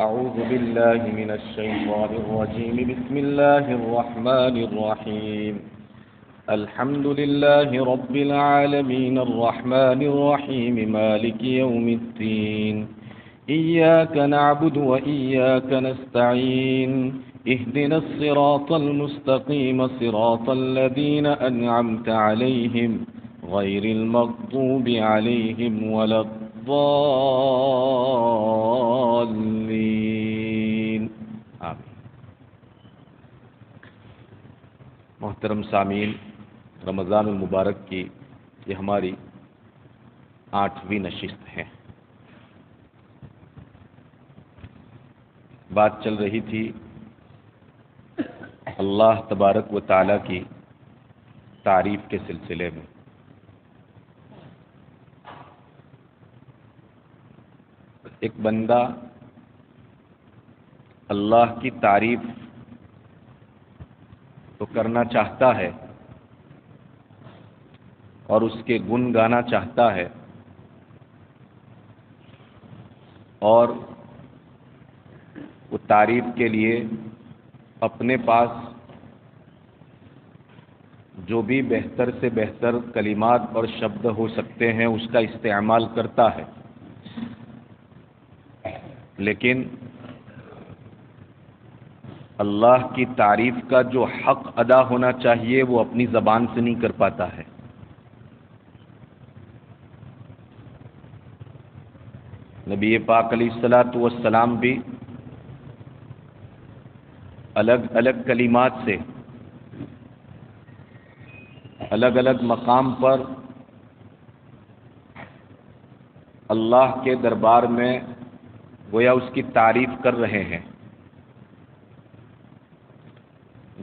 أعوذ بالله من الشيطان الرجيم. بسم الله الرحمن الرحيم. الحمد لله رب العالمين الرحمن الرحيم مالك يوم الدين. إياك نعبد وإياك نستعين. اهدنا الصراط المستقيم صراط الذين أنعمت عليهم غير المغضوب عليهم ولا الضالين. آمین. محترم سامعین، رمضان المبارک کی یہ ہماری 8ویں نشست ہے. بات چل رہی تھی اللہ تبارک و تعالیٰ کی تعریف کے سلسلے میں. ایک بندہ اللہ کی تعریف تو کرنا چاہتا ہے اور اس کے گن گانا چاہتا ہے، اور وہ تعریف کے لیے اپنے پاس جو بھی بہتر سے بہتر کلمات اور شبد ہو سکتے ہیں اس کا استعمال کرتا ہے، لیکن اللہ کی تعریف کا جو حق ادا ہونا چاہیے وہ اپنی زبان سے نہیں کر پاتا ہے. نبی پاک علیہ الصلاۃ والسلام بھی الگ الگ کلمات سے الگ الگ مقام پر اللہ کے دربار میں گویا اس کی تعریف کر رہے ہیں.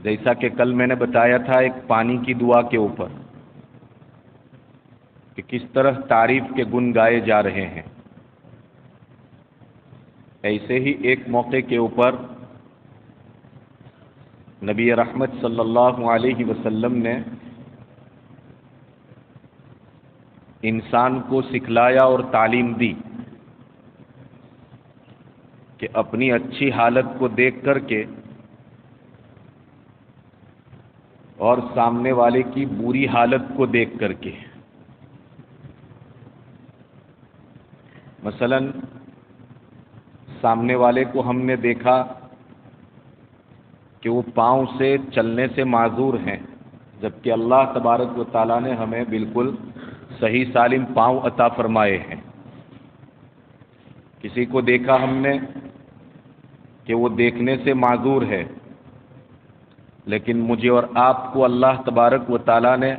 جیسا کہ کل میں نے بتایا تھا ایک پانی کی دعا کے اوپر کہ کس طرح تعریف کے گن گائے جا رہے ہیں، ایسے ہی ایک موقع کے اوپر نبی رحمت صلی اللہ علیہ وسلم نے انسان کو سکھلایا اور تعلیم دی کہ اپنی اچھی حالت کو دیکھ کر کے اور سامنے والے کی بری حالت کو دیکھ کر کے، مثلا سامنے والے کو ہم نے دیکھا کہ وہ پاؤں سے چلنے سے معذور ہیں، جبکہ اللہ تبارک و تعالیٰ نے ہمیں بالکل صحیح سالم پاؤں عطا فرمائے ہیں. کسی کو دیکھا ہم نے کہ وہ دیکھنے سے معذور ہے، لیکن مجھے اور آپ کو اللہ تبارک و تعالیٰ نے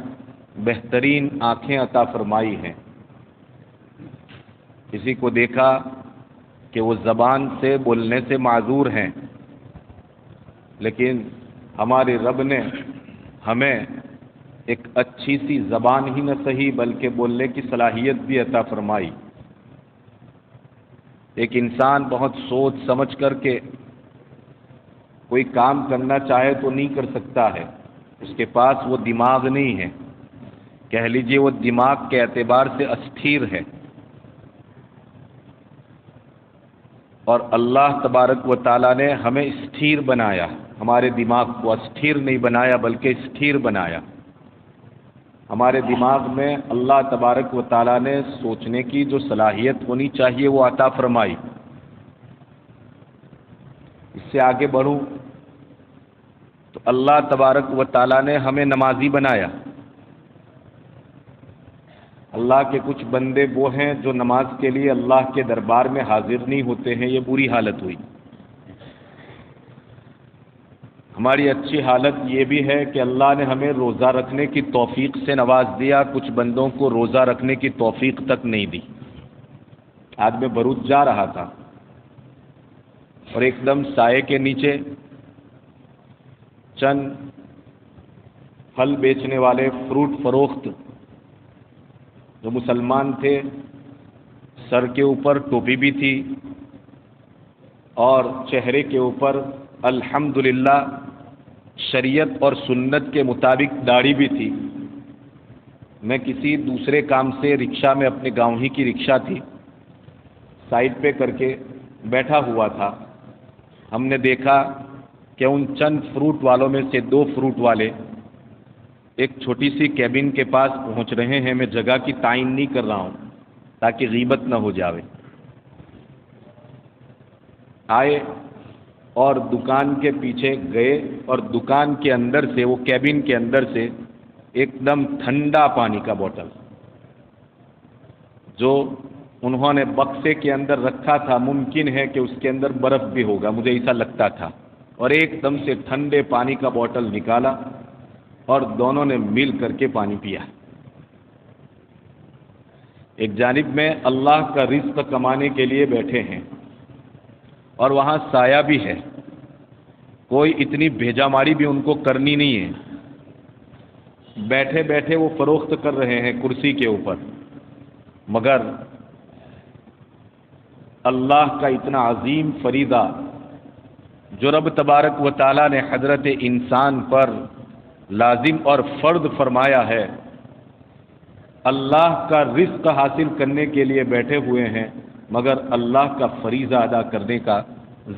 بہترین آنکھیں عطا فرمائی ہیں. کسی کو دیکھا کہ وہ زبان سے بولنے سے معذور ہیں، لیکن ہمارے رب نے ہمیں ایک اچھی سی زبان ہی نہ صحیح بلکہ بولنے کی صلاحیت بھی عطا فرمائی. ایک انسان بہت سوچ سمجھ کر کے کوئی کام کرنا چاہے تو نہیں کر سکتا ہے، اس کے پاس وہ دماغ نہیں ہے، کہہ لیجئے وہ دماغ کے اعتبار سے استھیر ہے. اور اللہ تبارک و تعالیٰ نے ہمیں استھیر بنایا، ہمارے دماغ کو استھیر نہیں بنایا بلکہ استھیر بنایا. ہمارے دماغ میں اللہ تبارک و تعالیٰ نے سوچنے کی جو صلاحیت ہونی چاہیے وہ عطا فرمائی. اس سے آگے بڑھوں تو اللہ تبارک و تعالیٰ نے ہمیں نمازی بنایا. اللہ کے کچھ بندے وہ ہیں جو نماز کے لیے اللہ کے دربار میں حاضر نہیں ہوتے ہیں، یہ بری حالت ہوئی. ہماری اچھی حالت یہ بھی ہے کہ اللہ نے ہمیں روزہ رکھنے کی توفیق سے نواز دیا. کچھ بندوں کو روزہ رکھنے کی توفیق تک نہیں دی. آج میں بروچ جا رہا تھا اور ایک دم سائے کے نیچے چند پھل بیچنے والے فروٹ فروخت جو مسلمان تھے، سر کے اوپر ٹوپی بھی تھی اور چہرے کے اوپر الحمدللہ شریعت اور سنت کے مطابق داڑھی بھی تھی. میں کسی دوسرے کام سے رکشہ میں، اپنے گاؤں ہی کی رکشہ تھی، سائڈ پہ کر کے بیٹھا ہوا تھا. ہم نے دیکھا کہ ان چند فروٹ والوں میں سے 2 فروٹ والے ایک چھوٹی سی کیبن کے پاس پہنچ رہے ہیں. میں جگہ کی تعین نہیں کر رہا ہوں تاکہ غیبت نہ ہو جاوے. آئے اور دکان کے پیچھے گئے اور دکان کے اندر سے, وہ کیبن کے اندر سے ایک دم ٹھنڈا پانی کا بوتل جو انہوں نے بکسے کے اندر رکھا تھا, ممکن ہے کہ اس کے اندر برف بھی ہوگا, مجھے ایسا لگتا تھا, اور ایک دم سے ٹھنڈے پانی کا بوتل نکالا اور دونوں نے مل کر کے پانی پیا. ایک جانب میں اللہ کا رزق کمانے کے لیے بیٹھے ہیں اور وہاں سایہ بھی ہے, کوئی اتنی بھیجا ماری بھی ان کو کرنی نہیں ہے. بیٹھے بیٹھے وہ فروخت کر رہے ہیں کرسی کے اوپر, مگر اللہ کا اتنا عظیم فریضہ جو رب تبارک و تعالیٰ نے حضرت انسان پر لازم اور فرض فرمایا ہے, اللہ کا رزق حاصل کرنے کے لیے بیٹھے ہوئے ہیں, مگر اللہ کا فریضہ ادا کرنے کا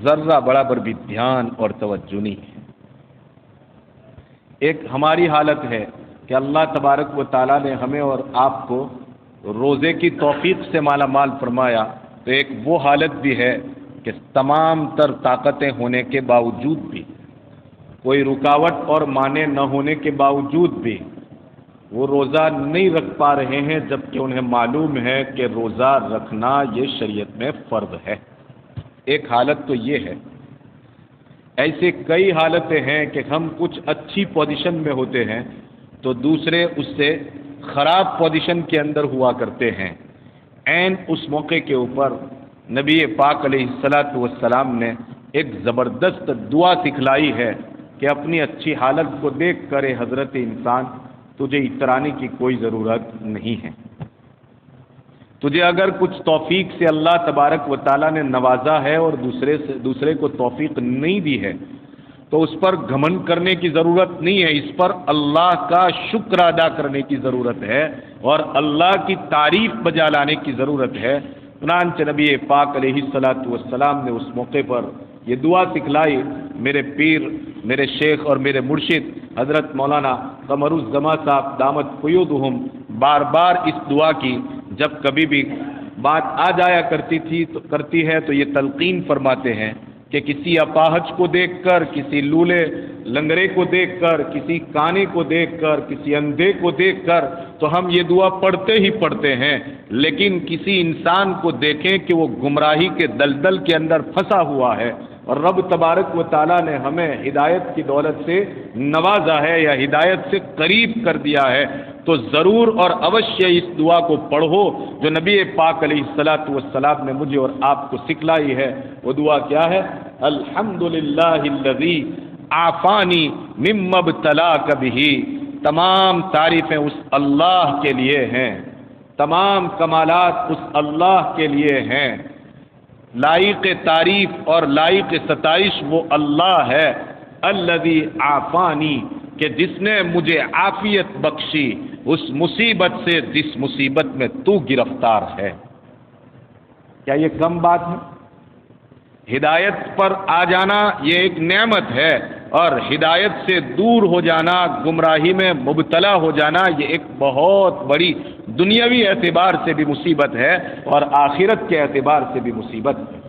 ذرہ برابر بھی دھیان اور توجہ نہیں ہے. ایک ہماری حالت ہے کہ اللہ تبارک و تعالیٰ نے ہمیں اور آپ کو روزے کی توفیق سے مالا مال فرمایا, تو ایک وہ حالت بھی ہے کہ تمام تر طاقتیں ہونے کے باوجود بھی, کوئی رکاوٹ اور مانع نہ ہونے کے باوجود بھی وہ روزہ نہیں رکھ پا رہے ہیں, جبکہ انہیں معلوم ہے کہ روزہ رکھنا یہ شریعت میں فرض ہے. ایک حالت تو یہ ہے. ایسے کئی حالتیں ہیں کہ ہم کچھ اچھی پوزیشن میں ہوتے ہیں تو دوسرے اس سے خراب پوزیشن کے اندر ہوا کرتے ہیں. عین اس موقع کے اوپر نبی پاک علیہ الصلاۃ والسلام نے ایک زبردست دعا سکھلائی ہے کہ اپنی اچھی حالت کو دیکھ کر حضرت انسان تجھے اترانے کی کوئی ضرورت نہیں ہے. تجھے اگر کچھ توفیق سے اللہ تبارک و تعالیٰ نے نوازا ہے اور دوسرے کو توفیق نہیں دی ہے تو اس پر گھمنڈ کرنے کی ضرورت نہیں ہے, اس پر اللہ کا شکر ادا کرنے کی ضرورت ہے اور اللہ کی تعریف بجا لانے کی ضرورت ہے. چنانچہ نبی پاک علیہ الصلاۃ والسلام نے اس موقع پر یہ دعا سکھلائی. میرے پیر, میرے شیخ اور میرے مرشد حضرت مولانا قمر الزما صاحب دامت قیودہم بار بار اس دعا کی جب کبھی بھی بات آ جایا کرتی ہے تو یہ تلقین فرماتے ہیں کہ کسی اپاہج کو دیکھ کر, کسی لولے لنگڑے کو دیکھ کر, کسی کانے کو دیکھ کر, کسی اندھے کو دیکھ کر تو ہم یہ دعا پڑھتے ہی پڑھتے ہیں, لیکن کسی انسان کو دیکھیں کہ وہ گمراہی کے دلدل کے اندر پھنسا ہوا ہے اور رب تبارک و تعالیٰ نے ہمیں ہدایت کی دولت سے نوازا ہے یا ہدایت سے قریب کر دیا ہے, تو ضرور اور اوشیہ اس دعا کو پڑھو جو نبی پاک علیہ الصلاۃ والسلام نے مجھے اور آپ کو سکھلائی ہے. وہ دعا کیا ہے؟ الحمدللہ الذی عافانی مما ابتلاک بہ. تمام تعریفیں اس اللہ کے لیے ہیں, تمام کمالات اس اللہ کے لیے ہیں. لائق تعریف اور لائق ستائش وہ اللہ ہے. الذی عافانی, کہ جس نے مجھے عافیت بخشی اس مصیبت سے جس مصیبت میں تو گرفتار ہے. کیا یہ کم بات ہے؟ ہدایت پر آ جانا یہ ایک نعمت ہے, اور ہدایت سے دور ہو جانا, گمراہی میں مبتلا ہو جانا, یہ ایک بہت بڑی دنیاوی اعتبار سے بھی مصیبت ہے اور آخرت کے اعتبار سے بھی مصیبت ہے.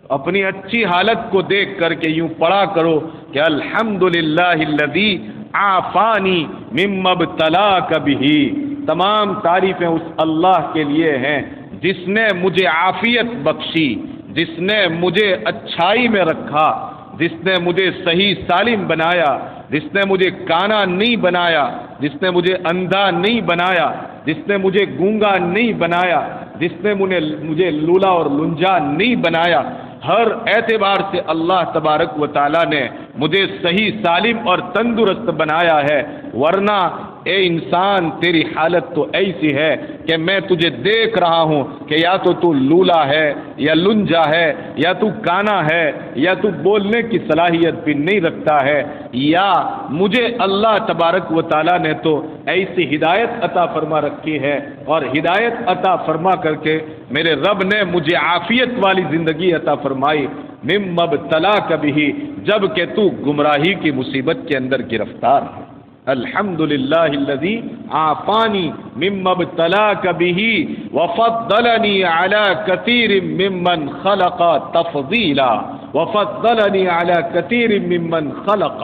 اپنی اچھی حالت کو دیکھ کر کے یوں پڑھا کرو کہ الحمدللہ الذی عافانی مما ابتلاک بہ. تمام تعریفیں اس اللہ کے لیے ہیں جس نے مجھے عافیت بخشی, جس نے مجھے اچھائی میں رکھا, جس نے مجھے صحیح سالم بنایا, جس نے مجھے کانا نہیں بنایا, جس نے مجھے اندھا نہیں بنایا, جس نے مجھے گونگا نہیں بنایا, جس نے مجھے لولا اور لنجا نہیں بنایا. ہر اعتبار سے اللہ تبارک و تعالیٰ نے مجھے صحیح سالم اور تندرست بنایا ہے, ورنہ اے انسان تیری حالت تو ایسی ہے کہ میں تجھے دیکھ رہا ہوں کہ یا تو لولا ہے یا لنجا ہے یا تو کانا ہے یا تو بولنے کی صلاحیت بھی نہیں رکھتا ہے, یا مجھے اللہ تبارک و تعالیٰ نے تو ایسی ہدایت عطا فرما رکھی ہے اور ہدایت عطا فرما کر کے میرے رب نے مجھے عافیت والی زندگی عطا فرمائی. مما ابتلاک بہ، جب کہ تو گمراہی کی مصیبت کے اندر گرفتار ہے۔ الحمدللہ الذی عافانی مما ابتلاک بہ وفضلنی علی کثیر ممن خلق تفضیلا، وفضلنی علی کثیر ممن خلق۔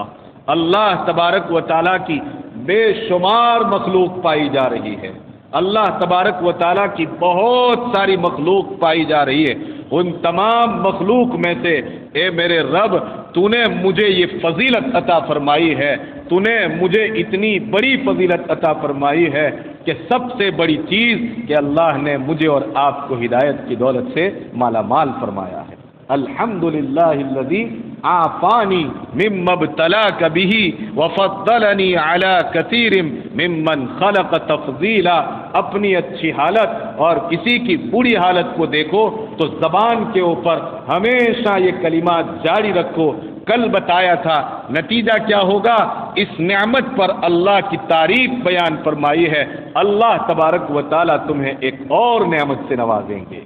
اللہ تبارک و تعالیٰ کی بے شمار مخلوق پائی جا رہی ہے، اللہ تبارک و تعالیٰ کی بہت ساری مخلوق پائی جا رہی ہے، ان تمام مخلوق میں سے اے میرے رب تو نے مجھے یہ فضیلت عطا فرمائی ہے، تو نے مجھے اتنی بڑی فضیلت عطا فرمائی ہے کہ سب سے بڑی چیز کہ اللہ نے مجھے اور آپ کو ہدایت کی دولت سے مالا مال فرمایا ہے۔ الحمدللہ الذی عافانی مما ابتلاک بہ وفضلنی علی کثیر ممن خلق تفضیلا۔ اپنی اچھی حالت اور کسی کی بری حالت کو دیکھو تو زبان کے اوپر ہمیشہ یہ کلمات جاری رکھو۔ کل بتایا تھا نتیجہ کیا ہوگا، اس نعمت پر اللہ کی تعریف بیان فرمائی ہے، اللہ تبارک و تعالیٰ تمہیں ایک اور نعمت سے نوازیں گے۔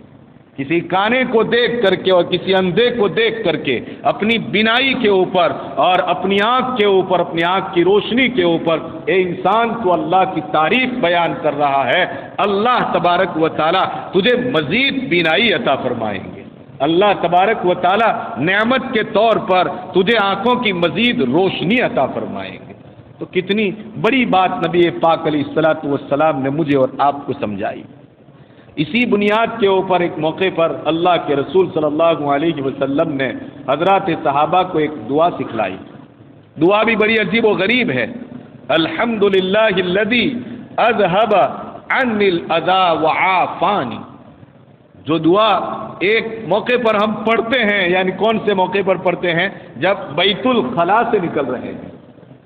کسی کانے کو دیکھ کر کے اور کسی اندھے کو دیکھ کر کے اپنی بینائی کے اوپر اور اپنی آنکھ کے اوپر، اپنی آنکھ کی روشنی کے اوپر اے انسان تو اللہ کی تعریف بیان کر رہا ہے، اللہ تبارک و تعالیٰ تجھے مزید بینائی عطا فرمائیں گے، اللہ تبارک و تعالیٰ نعمت کے طور پر تجھے آنکھوں کی مزید روشنی عطا فرمائیں گے۔ تو کتنی بڑی بات نبی پاک علیہ الصلوۃ والسلام نے مجھے اور آپ کو سمجھائی۔ اسی بنیاد کے اوپر ایک موقع پر اللہ کے رسول صلی اللہ علیہ وسلم نے حضرات صحابہ کو ایک دعا سکھلائی۔ دعا بھی بڑی عجیب و غریب ہے۔ الحمدللہ الذی اذهب عنی الاذى وعافانی۔ جو دعا ایک موقع پر ہم پڑھتے ہیں، یعنی کون سے موقع پر پڑھتے ہیں؟ جب بیت الخلاء سے نکل رہے ہیں،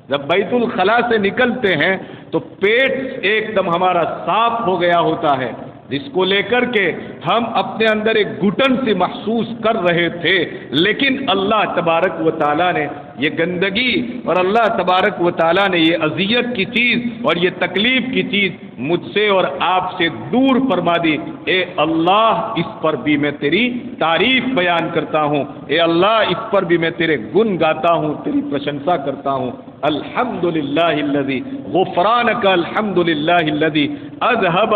جب بیت الخلاء سے نکلتے ہیں تو پیٹ ایک دم ہمارا صاف ہو گیا ہوتا ہے، جس کو لے کر کے ہم اپنے اندر ایک گھٹن سے محسوس کر رہے تھے، لیکن اللہ تبارک و تعالیٰ نے یہ گندگی اور اللہ تبارک و تعالیٰ نے یہ اذیت کی چیز اور یہ تکلیف کی چیز مجھ سے اور آپ سے دور فرما دی۔ اے اللہ اس پر بھی میں تیری تعریف بیان کرتا ہوں، اے اللہ اس پر بھی میں تیرے گن گاتا ہوں، تیری پرشنسا کرتا ہوں۔ الحمدللہ الذی غفرانک الحمدللہ الذی اذهب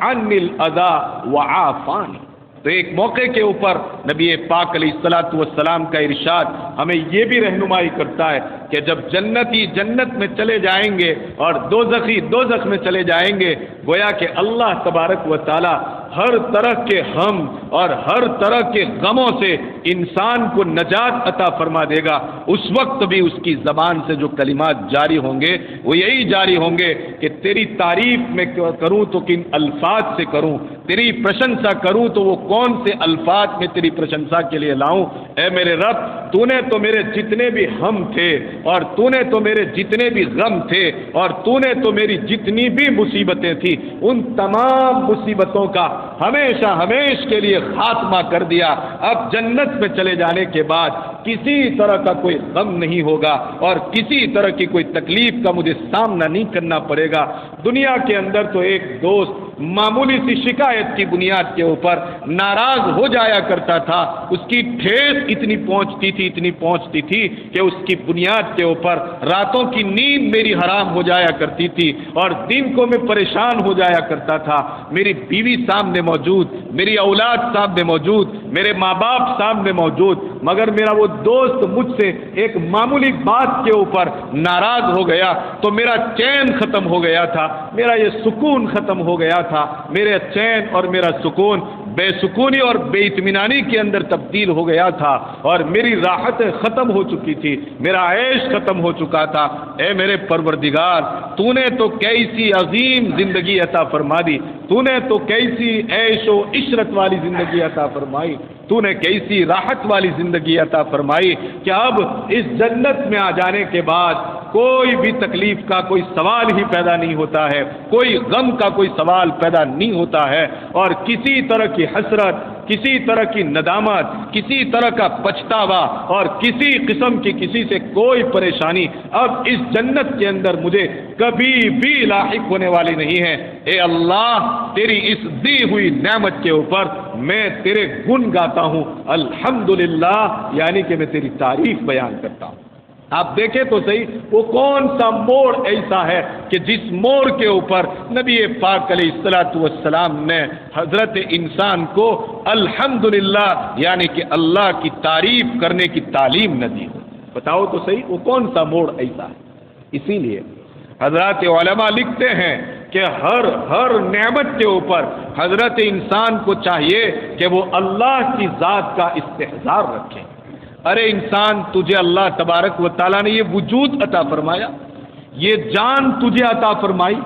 عنی الاذى وعافانی۔ تو ایک موقع کے اوپر نبی پاک علیہ الصلوۃ والسلام کا ارشاد ہمیں یہ بھی رہنمائی کرتا ہے کہ جب جنتی جنت میں چلے جائیں گے اور دوزخی دوزخ میں چلے جائیں گے، گویا کہ اللہ تبارک و تعالی ہر طرح کے غم اور ہر طرح کے غموں سے انسان کو نجات عطا فرما دے گا۔ اس وقت بھی اس کی زبان سے جو کلمات جاری ہوں گے وہ یہی جاری ہوں گے کہ تیری تعریف میں کروں تو کن الفاظ سے کروں، تیری پرشنسا کروں تو وہ کون سے الفاظ میں تیری پرشنسا کے لیے لاؤں۔ اے میرے رب، تو نے تو میرے جتنے بھی ہم تھے اور تو نے تو میرے جتنے بھی غم تھے اور تو نے تو میری جتنی بھی مصیبتیں تھی، ان تمام مصیبتوں کا ہمیشہ ہمیش کے لیے خاتمہ کر دیا۔ اب جنت میں چلے جانے کے بعد کسی طرح کا کوئی غم نہیں ہوگا اور کسی طرح کی کوئی تکلیف کا مجھے سامنا نہیں کرنا پڑے گا۔ دنیا کے اندر تو ایک دوست معمولی سی شکایت کی بنیاد کے اوپر ناراض ہو جایا کرتا تھا، اس کی ٹھیس اتنی پہنچتی تھی کہ اس کی بنیاد کے اوپر راتوں کی نیند میری حرام ہو جایا کرتی تھی اور دن کو میں پریشان ہو جایا کرتا تھا۔ میری بیوی سامنے موجود، میری اولاد سامنے موجود، میرے ماں باپ سامنے موجود، مگر میرا وہ دوست مجھ سے ایک معمولی بات کے اوپر ناراض ہو گیا تو میرا چین ختم ہو گیا تھا، میرا یہ سکون ختم ہو گیا تھا، میرے چین اور میرا سکون بے سکونی اور بے اطمینانی کے اندر تبدیل ہو گیا تھا اور میری راحت ختم ہو چکی تھی، میرا عیش ختم ہو چکا تھا۔ اے میرے پروردگار، تو نے تو کیسی عظیم زندگی عطا فرما دی، تو نے تو کیسی عیش و عشرت والی زندگی عطا فرمائی، تو نے کیسی راحت والی زندگی عطا فرمائی کہ اب اس جنت میں آ جانے کے بعد کوئی بھی تکلیف کا کوئی سوال ہی پیدا نہیں ہوتا ہے، کوئی غم کا کوئی سوال پیدا نہیں ہوتا ہے، اور کسی طرح کی حسرت، کسی طرح کی ندامت، کسی طرح کا پچھتاوا اور کسی قسم کی کسی سے کوئی پریشانی اب اس جنت کے اندر مجھے کبھی بھی لاحق ہونے والی نہیں ہے۔ اے اللہ، تیری اس دی ہوئی نعمت کے اوپر میں تیرے گن گاتا ہوں، الحمدللہ، یعنی کہ میں تیری تعریف بیان کرتا ہوں۔ آپ دیکھیں تو صحیح، وہ کون سا موڑ ایسا ہے کہ جس موڑ کے اوپر نبی پاک علیہ الصلوۃ والسلام نے حضرت انسان کو الحمدللہ یعنی کہ اللہ کی تعریف کرنے کی تعلیم نہ دی ہو؟ بتاؤ تو صحیح، وہ کون سا موڑ ایسا ہے؟ اسی لیے حضرات علماء لکھتے ہیں کہ ہر نعمت کے اوپر حضرت انسان کو چاہیے کہ وہ اللہ کی ذات کا استحضار رکھے۔ ارے انسان، تجھے اللہ تبارک و تعالیٰ نے یہ وجود عطا فرمایا، یہ جان تجھے عطا فرمائی۔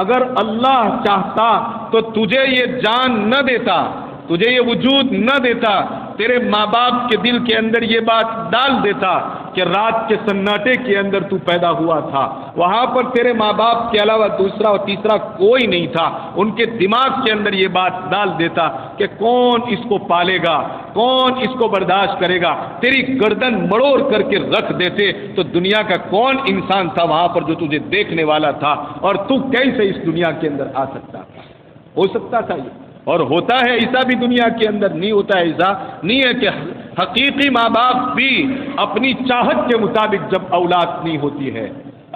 اگر اللہ چاہتا تو تجھے یہ جان نہ دیتا، تجھے یہ وجود نہ دیتا، تیرے ماں باپ کے دل کے اندر یہ بات ڈال دیتا کہ رات کے سناٹے کے اندر تو پیدا ہوا تھا، وہاں پر تیرے ماں باپ کے علاوہ دوسرا اور تیسرا کوئی نہیں تھا، ان کے دماغ کے اندر یہ بات ڈال دیتا کہ کون اس کو پالے گا، کون اس کو برداشت کرے گا، تیری گردن مڑوڑ کر کے رکھ دیتے تو دنیا کا کون انسان تھا وہاں پر جو تجھے دیکھنے والا تھا، اور تو کیسے اس دنیا کے اندر آ سکتا تھا؟ ہو سکتا تھا یہ؟ اور ہوتا ہے ایسا بھی دنیا کے اندر؟ نہیں ہوتا ہے ایسا، نہیں ہے کہ حقیقی ماں باپ بھی اپنی چاہت کے مطابق جب اولاد نہیں ہوتی ہے،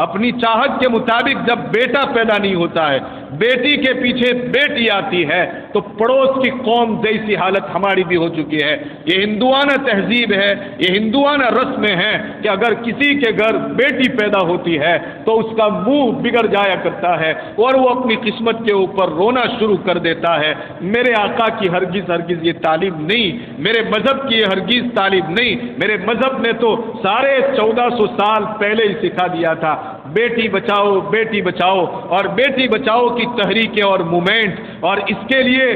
اپنی چاہت کے مطابق جب بیٹا پیدا نہیں ہوتا ہے، بیٹی کے پیچھے بیٹی آتی ہے، تو پڑوس کی قوم جیسی حالت ہماری بھی ہو چکی ہے۔ یہ ہندوانہ تہذیب ہے، یہ ہندوانہ رسمیں ہیں کہ اگر کسی کے گھر بیٹی پیدا ہوتی ہے تو اس کا منہ بگڑ جایا کرتا ہے اور وہ اپنی قسمت کے اوپر رونا شروع کر دیتا ہے۔ میرے آقا کی ہرگز یہ تعلیم نہیں، میرے مذہب کی یہ ہرگز تعلیم نہیں۔ میرے مذہب نے تو 1450 سال پہلے ہی سکھا دیا تھا، بیٹی بچاؤ بیٹی بچاؤ، اور بیٹی بچاؤ کی تحریکیں اور موومنٹ، اور اس کے لیے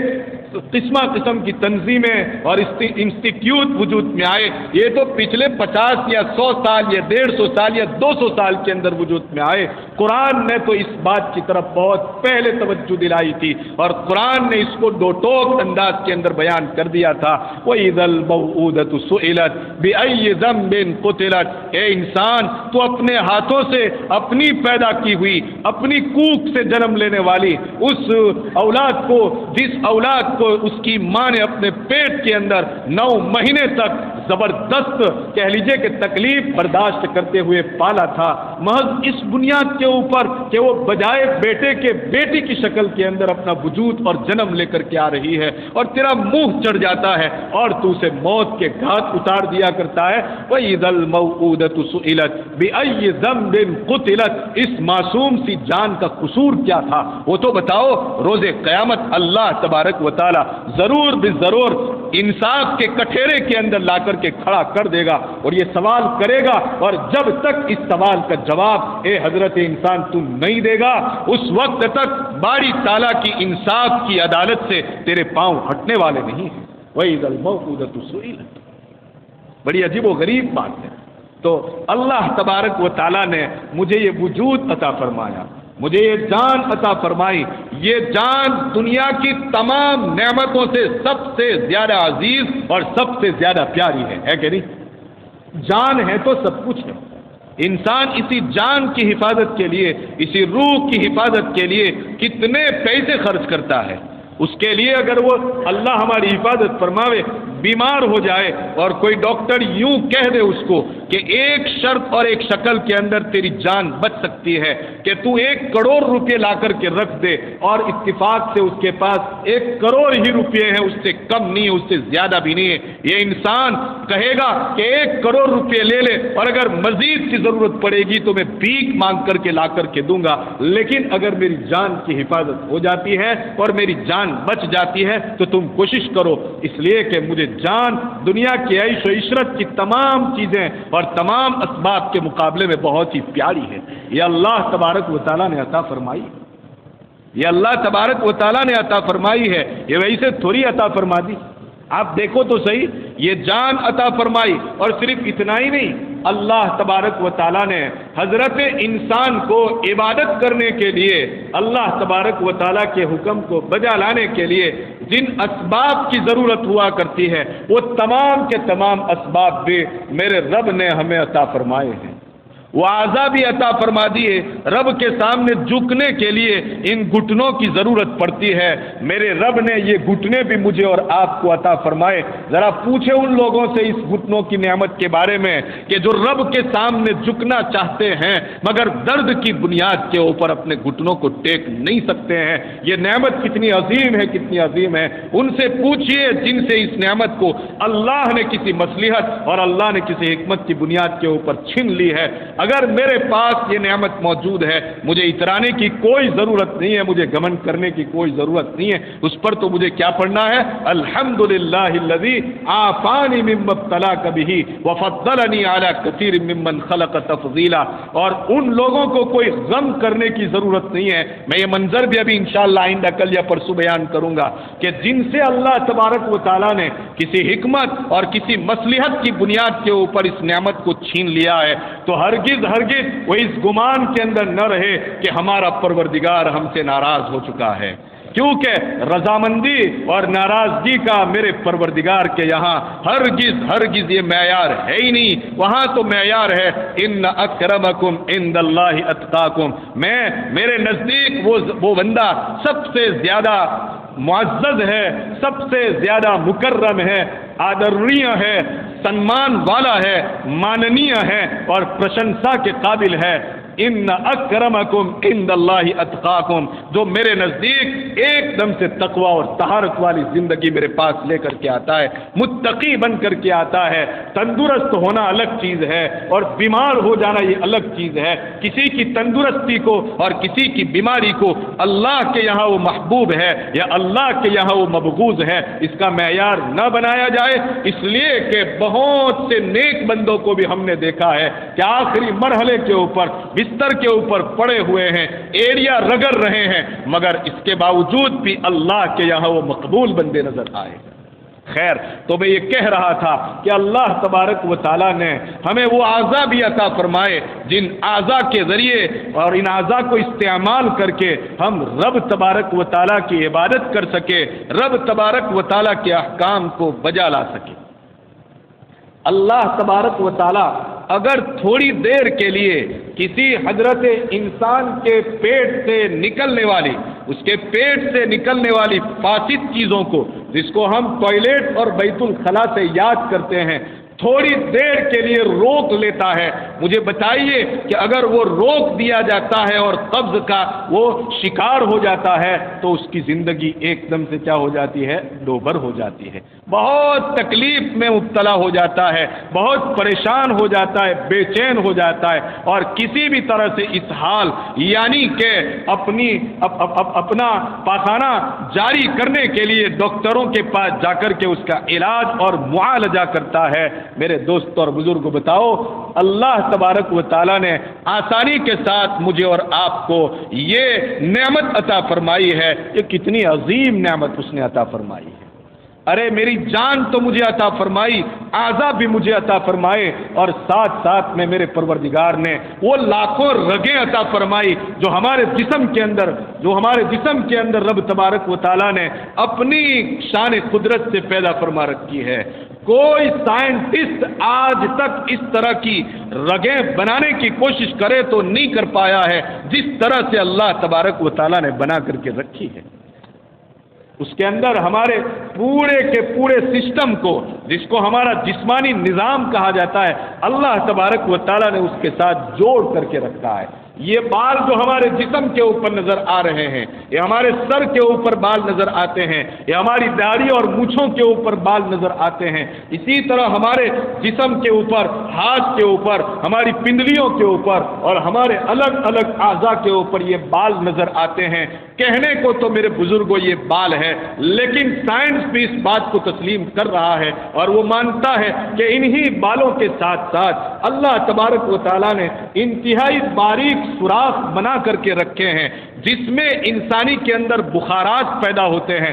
قسم کی تنظیمیں اور انسٹیٹیوٹ وجود میں آئے۔ یہ تو پچھلے 50 یا 100 سال یا 150 سال یا 200 سال کے اندر وجود میں آئے۔ قرآن نے تو اس بات کی طرف بہت پہلے توجہ دلائی تھی، اور قرآن نے اس کو دو ٹوک انداز کے اندر بیان کر دیا تھا، وَإِذَا الْمَوْءُودَةُ سُئِلَتْ بِأَيِّ ذَنبٍ قُتِلَتْ۔ اے انسان، تو اپنے ہاتھوں سے اپنی پیدا کی ہوئی، اپنی کوکھ سے جنم لینے والی اس اولاد کو، جس اولاد کو اس کی ماں نے اپنے پیٹ کے اندر 9 مہینے تک زبردست کہہ لیجئے کہ تکلیف برداشت کرتے ہوئے پالا تھا، محض اس بنیاد کے اوپر کہ وہ بجائے بیٹے کے بیٹی کی شکل کے اندر اپنا وجود اور جنم لے کر کے آ رہی ہے، اور تیرا منہ چڑھ جاتا ہے اور تو اسے موت کے گھاٹ اتار دیا کرتا ہے۔ وَإِذَا الْمَوْءُودَةُ سُئِلَتْ بِأَيِّ ذَنبٍ قُتِلَتْ۔ اس معصوم سی جان کا قصور کیا تھا وہ تو بتاؤ۔ روز قیامت اللہ تبارک و تعالی ضرور بالضرور انصاف کے کٹہرے کے اندر لا کر کے کھڑا کر دے گا اور یہ سوال کرے گا، اور جب تک اس سوال کا جواب اے حضرت انسان تم نہیں دے گا، اس وقت تک باری تعالیٰ کی انصاف کی عدالت سے تیرے پاؤں ہٹنے والے نہیں ہیں۔ وَإِذَا الْمَوْءُودَةُ سُئِلَتْ۔ بڑی عجیب و غریب بات ہے۔ تو اللہ تبارک و تعالیٰ نے مجھے یہ وجود عطا فرمایا، مجھے یہ جان عطا فرمائی۔ یہ جان دنیا کی تمام نعمتوں سے سب سے زیادہ عزیز اور سب سے زیادہ پیاری ہے کہ نہیں؟ جان ہے تو سب کچھ ہے۔ انسان اسی جان کی حفاظت کے لیے، اسی روح کی حفاظت کے لیے کتنے پیسے خرچ کرتا ہے۔ اس کے لیے اگر وہ اللہ ہماری حفاظت فرماوے بیمار ہو جائے اور کوئی ڈاکٹر یوں کہہ دے اس کو کہ ایک شرط اور ایک شکل کے اندر تیری جان بچ سکتی ہے کہ تو 1 کروڑ روپے لا کر کے رکھ دے، اور اتفاق سے اس کے پاس 1 کروڑ ہی روپے ہیں، اس سے کم نہیں، اس سے زیادہ بھی نہیں ہے، یہ انسان کہے گا کہ 1 کروڑ روپے لے لے، اور اگر مزید کی ضرورت پڑے گی تو میں بھیک مانگ کر کے لا کر کے دوں گا، لیکن اگر میری جان کی حفاظت ہو جاتی ہے اور میری جان بچ جاتی ہے تو تم کوشش کرو، اس لیے کہ مجھے جان دنیا کی عیش و عشرت کی تمام چیزیں اور تمام اسباب کے مقابلے میں بہت ہی پیاری ہے۔ یہ اللہ تبارک و تعالیٰ نے عطا فرمائی، یہ اللہ تبارک و تعالیٰ نے عطا فرمائی ہے، یہ ویسے تھوڑی عطا فرما دی۔ آپ دیکھو تو صحیح، یہ جان عطا فرمائی، اور صرف اتنا ہی نہیں، اللہ تبارک و تعالیٰ نے حضرت انسان کو عبادت کرنے کے لیے، اللہ تبارک و تعالیٰ کے حکم کو بجا لانے کے لیے جن اسباب کی ضرورت ہوا کرتی ہے، وہ تمام کے تمام اسباب بھی میرے رب نے ہمیں عطا فرمائے ہیں۔ وہ اعضاء بھی عطا فرما دیے۔ رب کے سامنے جھکنے کے لیے ان گھٹنوں کی ضرورت پڑتی ہے، میرے رب نے یہ گھٹنے بھی مجھے اور آپ کو عطا فرمائے۔ ذرا پوچھے ان لوگوں سے اس گھٹنوں کی نعمت کے بارے میں کہ جو رب کے سامنے جھکنا چاہتے ہیں مگر درد کی بنیاد کے اوپر اپنے گھٹنوں کو ٹیک نہیں سکتے ہیں، یہ نعمت کتنی عظیم ہے، کتنی عظیم ہے۔ ان سے پوچھئے جن سے اس نعمت کو اللہ نے کسی مصلحت اور اللہ نے کسی حکمت کی بنیاد کے اوپر چھین لی ہے۔ اگر میرے پاس یہ نعمت موجود ہے، مجھے اترانے کی کوئی ضرورت نہیں ہے، مجھے گمن کرنے کی کوئی ضرورت نہیں ہے، اس پر تو مجھے کیا پڑھنا ہے؟ الحمدللہ الذی عافانی مما ابتلاک بہ وفضلنی علی کثیر ممن خلق تفضیلا۔ اور ان لوگوں کو کوئی غم کرنے کی ضرورت نہیں ہے۔ میں یہ منظر بھی ابھی انشاءاللہ آئندہ کل یا پرسوں بیان کروں گا کہ جن سے اللہ تبارک و تعالیٰ نے کسی حکمت اور کسی مصلحت کی بنیاد کے اوپر اس نعمت کو چھین لیا ہے، تو ہرگز وہ اس گمان کے اندر نہ رہے کہ ہمارا پروردگار ہم سے ناراض ہو چکا ہے، کیونکہ رضامندی اور ناراضگی کا میرے پروردگار کے یہاں ہرگز یہ معیار ہے ہی نہیں۔ وہاں تو معیار ہے ان اکرمکم عند اللہ اتقاکم، میرے نزدیک وہ بندہ سب سے زیادہ معزز ہے، سب سے زیادہ مکرم ہے، آدرنیہ ہے، سنمان والا ہے، ماننیہ ہے اور پرشنسا کے قابل ہے۔ ان اکرمکم عند اللہ اتقاکم، جو میرے نزدیک ایک دم سے تقوی اور طہارت والی زندگی میرے پاس لے کر کے آتا ہے، متقی بن کر کے آتا ہے۔ تندرست ہونا الگ چیز ہے اور بیمار ہو جانا یہ الگ چیز ہے۔ کسی کی تندرستی کو اور کسی کی بیماری کو اللہ کے یہاں وہ محبوب ہے یا اللہ کے یہاں وہ مبغوض ہے، اس کا معیار نہ بنایا جائے، اس لیے کہ بہت سے نیک بندوں کو بھی ہم نے دیکھا ہے کہ آخری مرحلے کے اوپر بستر کے اوپر پڑے ہوئے ہیں، ایڑیاں رگڑ رہے ہیں، مگر اس کے باوجود بھی اللہ کے یہاں وہ مقبول بندے نظر آئے۔ خیر، تو میں یہ کہہ رہا تھا کہ اللہ تبارک و تعالیٰ نے ہمیں وہ اعضاء بھی عطا فرمائے جن اعضاء کے ذریعے اور ان اعضاء کو استعمال کر کے ہم رب تبارک و تعالیٰ کی عبادت کر سکے، رب تبارک و تعالیٰ کے احکام کو بجا لا سکے۔ اللہ تبارک و تعالیٰ اگر تھوڑی دیر کے لیے کسی حضرت انسان کے پیٹ سے نکلنے والی، اس کے پیٹ سے نکلنے والی فاسد چیزوں کو، جس کو ہم ٹوائلٹ اور بیت الخلا سے یاد کرتے ہیں، تھوڑی دیر کے لیے روک لیتا ہے، مجھے بتائیے کہ اگر وہ روک دیا جاتا ہے اور قبض کا وہ شکار ہو جاتا ہے تو اس کی زندگی ایک دم سے کیا ہو جاتی ہے؟ دوبر ہو جاتی ہے، بہت تکلیف میں مبتلا ہو جاتا ہے، بہت پریشان ہو جاتا ہے، بے چین ہو جاتا ہے، اور کسی بھی طرح سے اس حال یعنی کہ اپنا پاخانہ جاری کرنے کے لیے ڈاکٹروں کے پاس جا کر کے اس کا علاج اور معالجہ کرتا ہے۔ میرے دوست اور بزرگ بتاؤ، اللہ تبارک و تعالیٰ نے آسانی کے ساتھ مجھے اور آپ کو یہ نعمت عطا فرمائی ہے، یہ کتنی عظیم نعمت اس نے عطا فرمائی ہے۔ ارے میری جان تو مجھے عطا فرمائی، اعضاء بھی مجھے عطا فرمائے، اور ساتھ ساتھ میں میرے پروردگار نے وہ لاکھوں رگیں عطا فرمائی جو ہمارے جسم کے اندر رب تبارک و تعالیٰ نے اپنی شان قدرت سے پیدا فرما رکھی ہے۔ کوئی سائنٹسٹ آج تک اس طرح کی رگیں بنانے کی کوشش کرے تو نہیں کر پایا ہے جس طرح سے اللہ تبارک و تعالیٰ نے بنا کر کے رکھی ہے۔ اس کے اندر ہمارے پورے کے پورے سسٹم کو، جس کو ہمارا جسمانی نظام کہا جاتا ہے، اللہ تبارک و تعالیٰ نے اس کے ساتھ جوڑ کر کے رکھا ہے۔ یہ بال جو ہمارے جسم کے اوپر نظر آ رہے ہیں، یہ ہمارے سر کے اوپر بال نظر آتے ہیں، یہ ہماری داڑھی اور مونچھوں کے اوپر بال نظر آتے ہیں، اسی طرح ہمارے جسم کے اوپر، ہاتھ کے اوپر، ہماری پنڈلیوں کے اوپر اور ہمارے الگ الگ اعضاء کے اوپر یہ بال نظر آتے ہیں۔ کہنے کو تو میرے بزرگوں یہ بال ہے، لیکن سائنس بھی اس بات کو تسلیم کر رہا ہے اور وہ مانتا ہے کہ انہی بالوں کے ساتھ ساتھ اللہ تبارک و تعالیٰ نے انتہائی باریک سوراخ بنا کر کے رکھے ہیں، جس میں انسانی کے اندر بخارات پیدا ہوتے ہیں،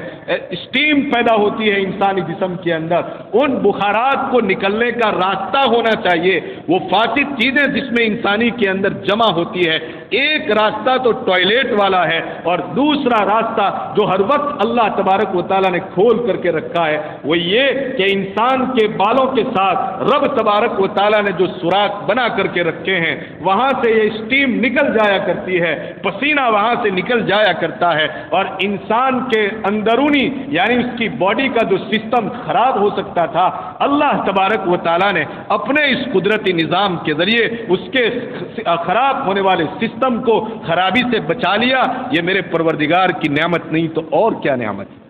اسٹیم پیدا ہوتی ہے انسانی جسم کے اندر، ان بخارات کو نکلنے کا راستہ ہونا چاہیے۔ وہ فاسد چیزیں جس میں انسانی کے اندر جمع ہوتی ہے، ایک راستہ تو ٹوائلٹ والا ہے، اور دوسرا راستہ جو ہر وقت اللہ تبارک و تعالیٰ نے کھول کر کے رکھا ہے وہ یہ کہ انسان کے بالوں کے ساتھ رب تبارک و تعالیٰ نے جو سوراخ بنا کر کے رکھے ہیں، وہاں سے یہ اسٹیم نکل جایا کرتی ہے، پسینہ وہاں سے نکل جایا کرتا ہے، اور انسان کے اندرونی یعنی اس کی باڈی کا جو سسٹم خراب ہو سکتا تھا، اللہ تبارک و تعالیٰ نے اپنے اس قدرتی نظام کے ذریعے اس کے خراب ہونے والے سسٹم کو خرابی سے بچا لیا۔ یہ میرے پروردگار کی نعمت نہیں تو اور کیا نعمت ہے؟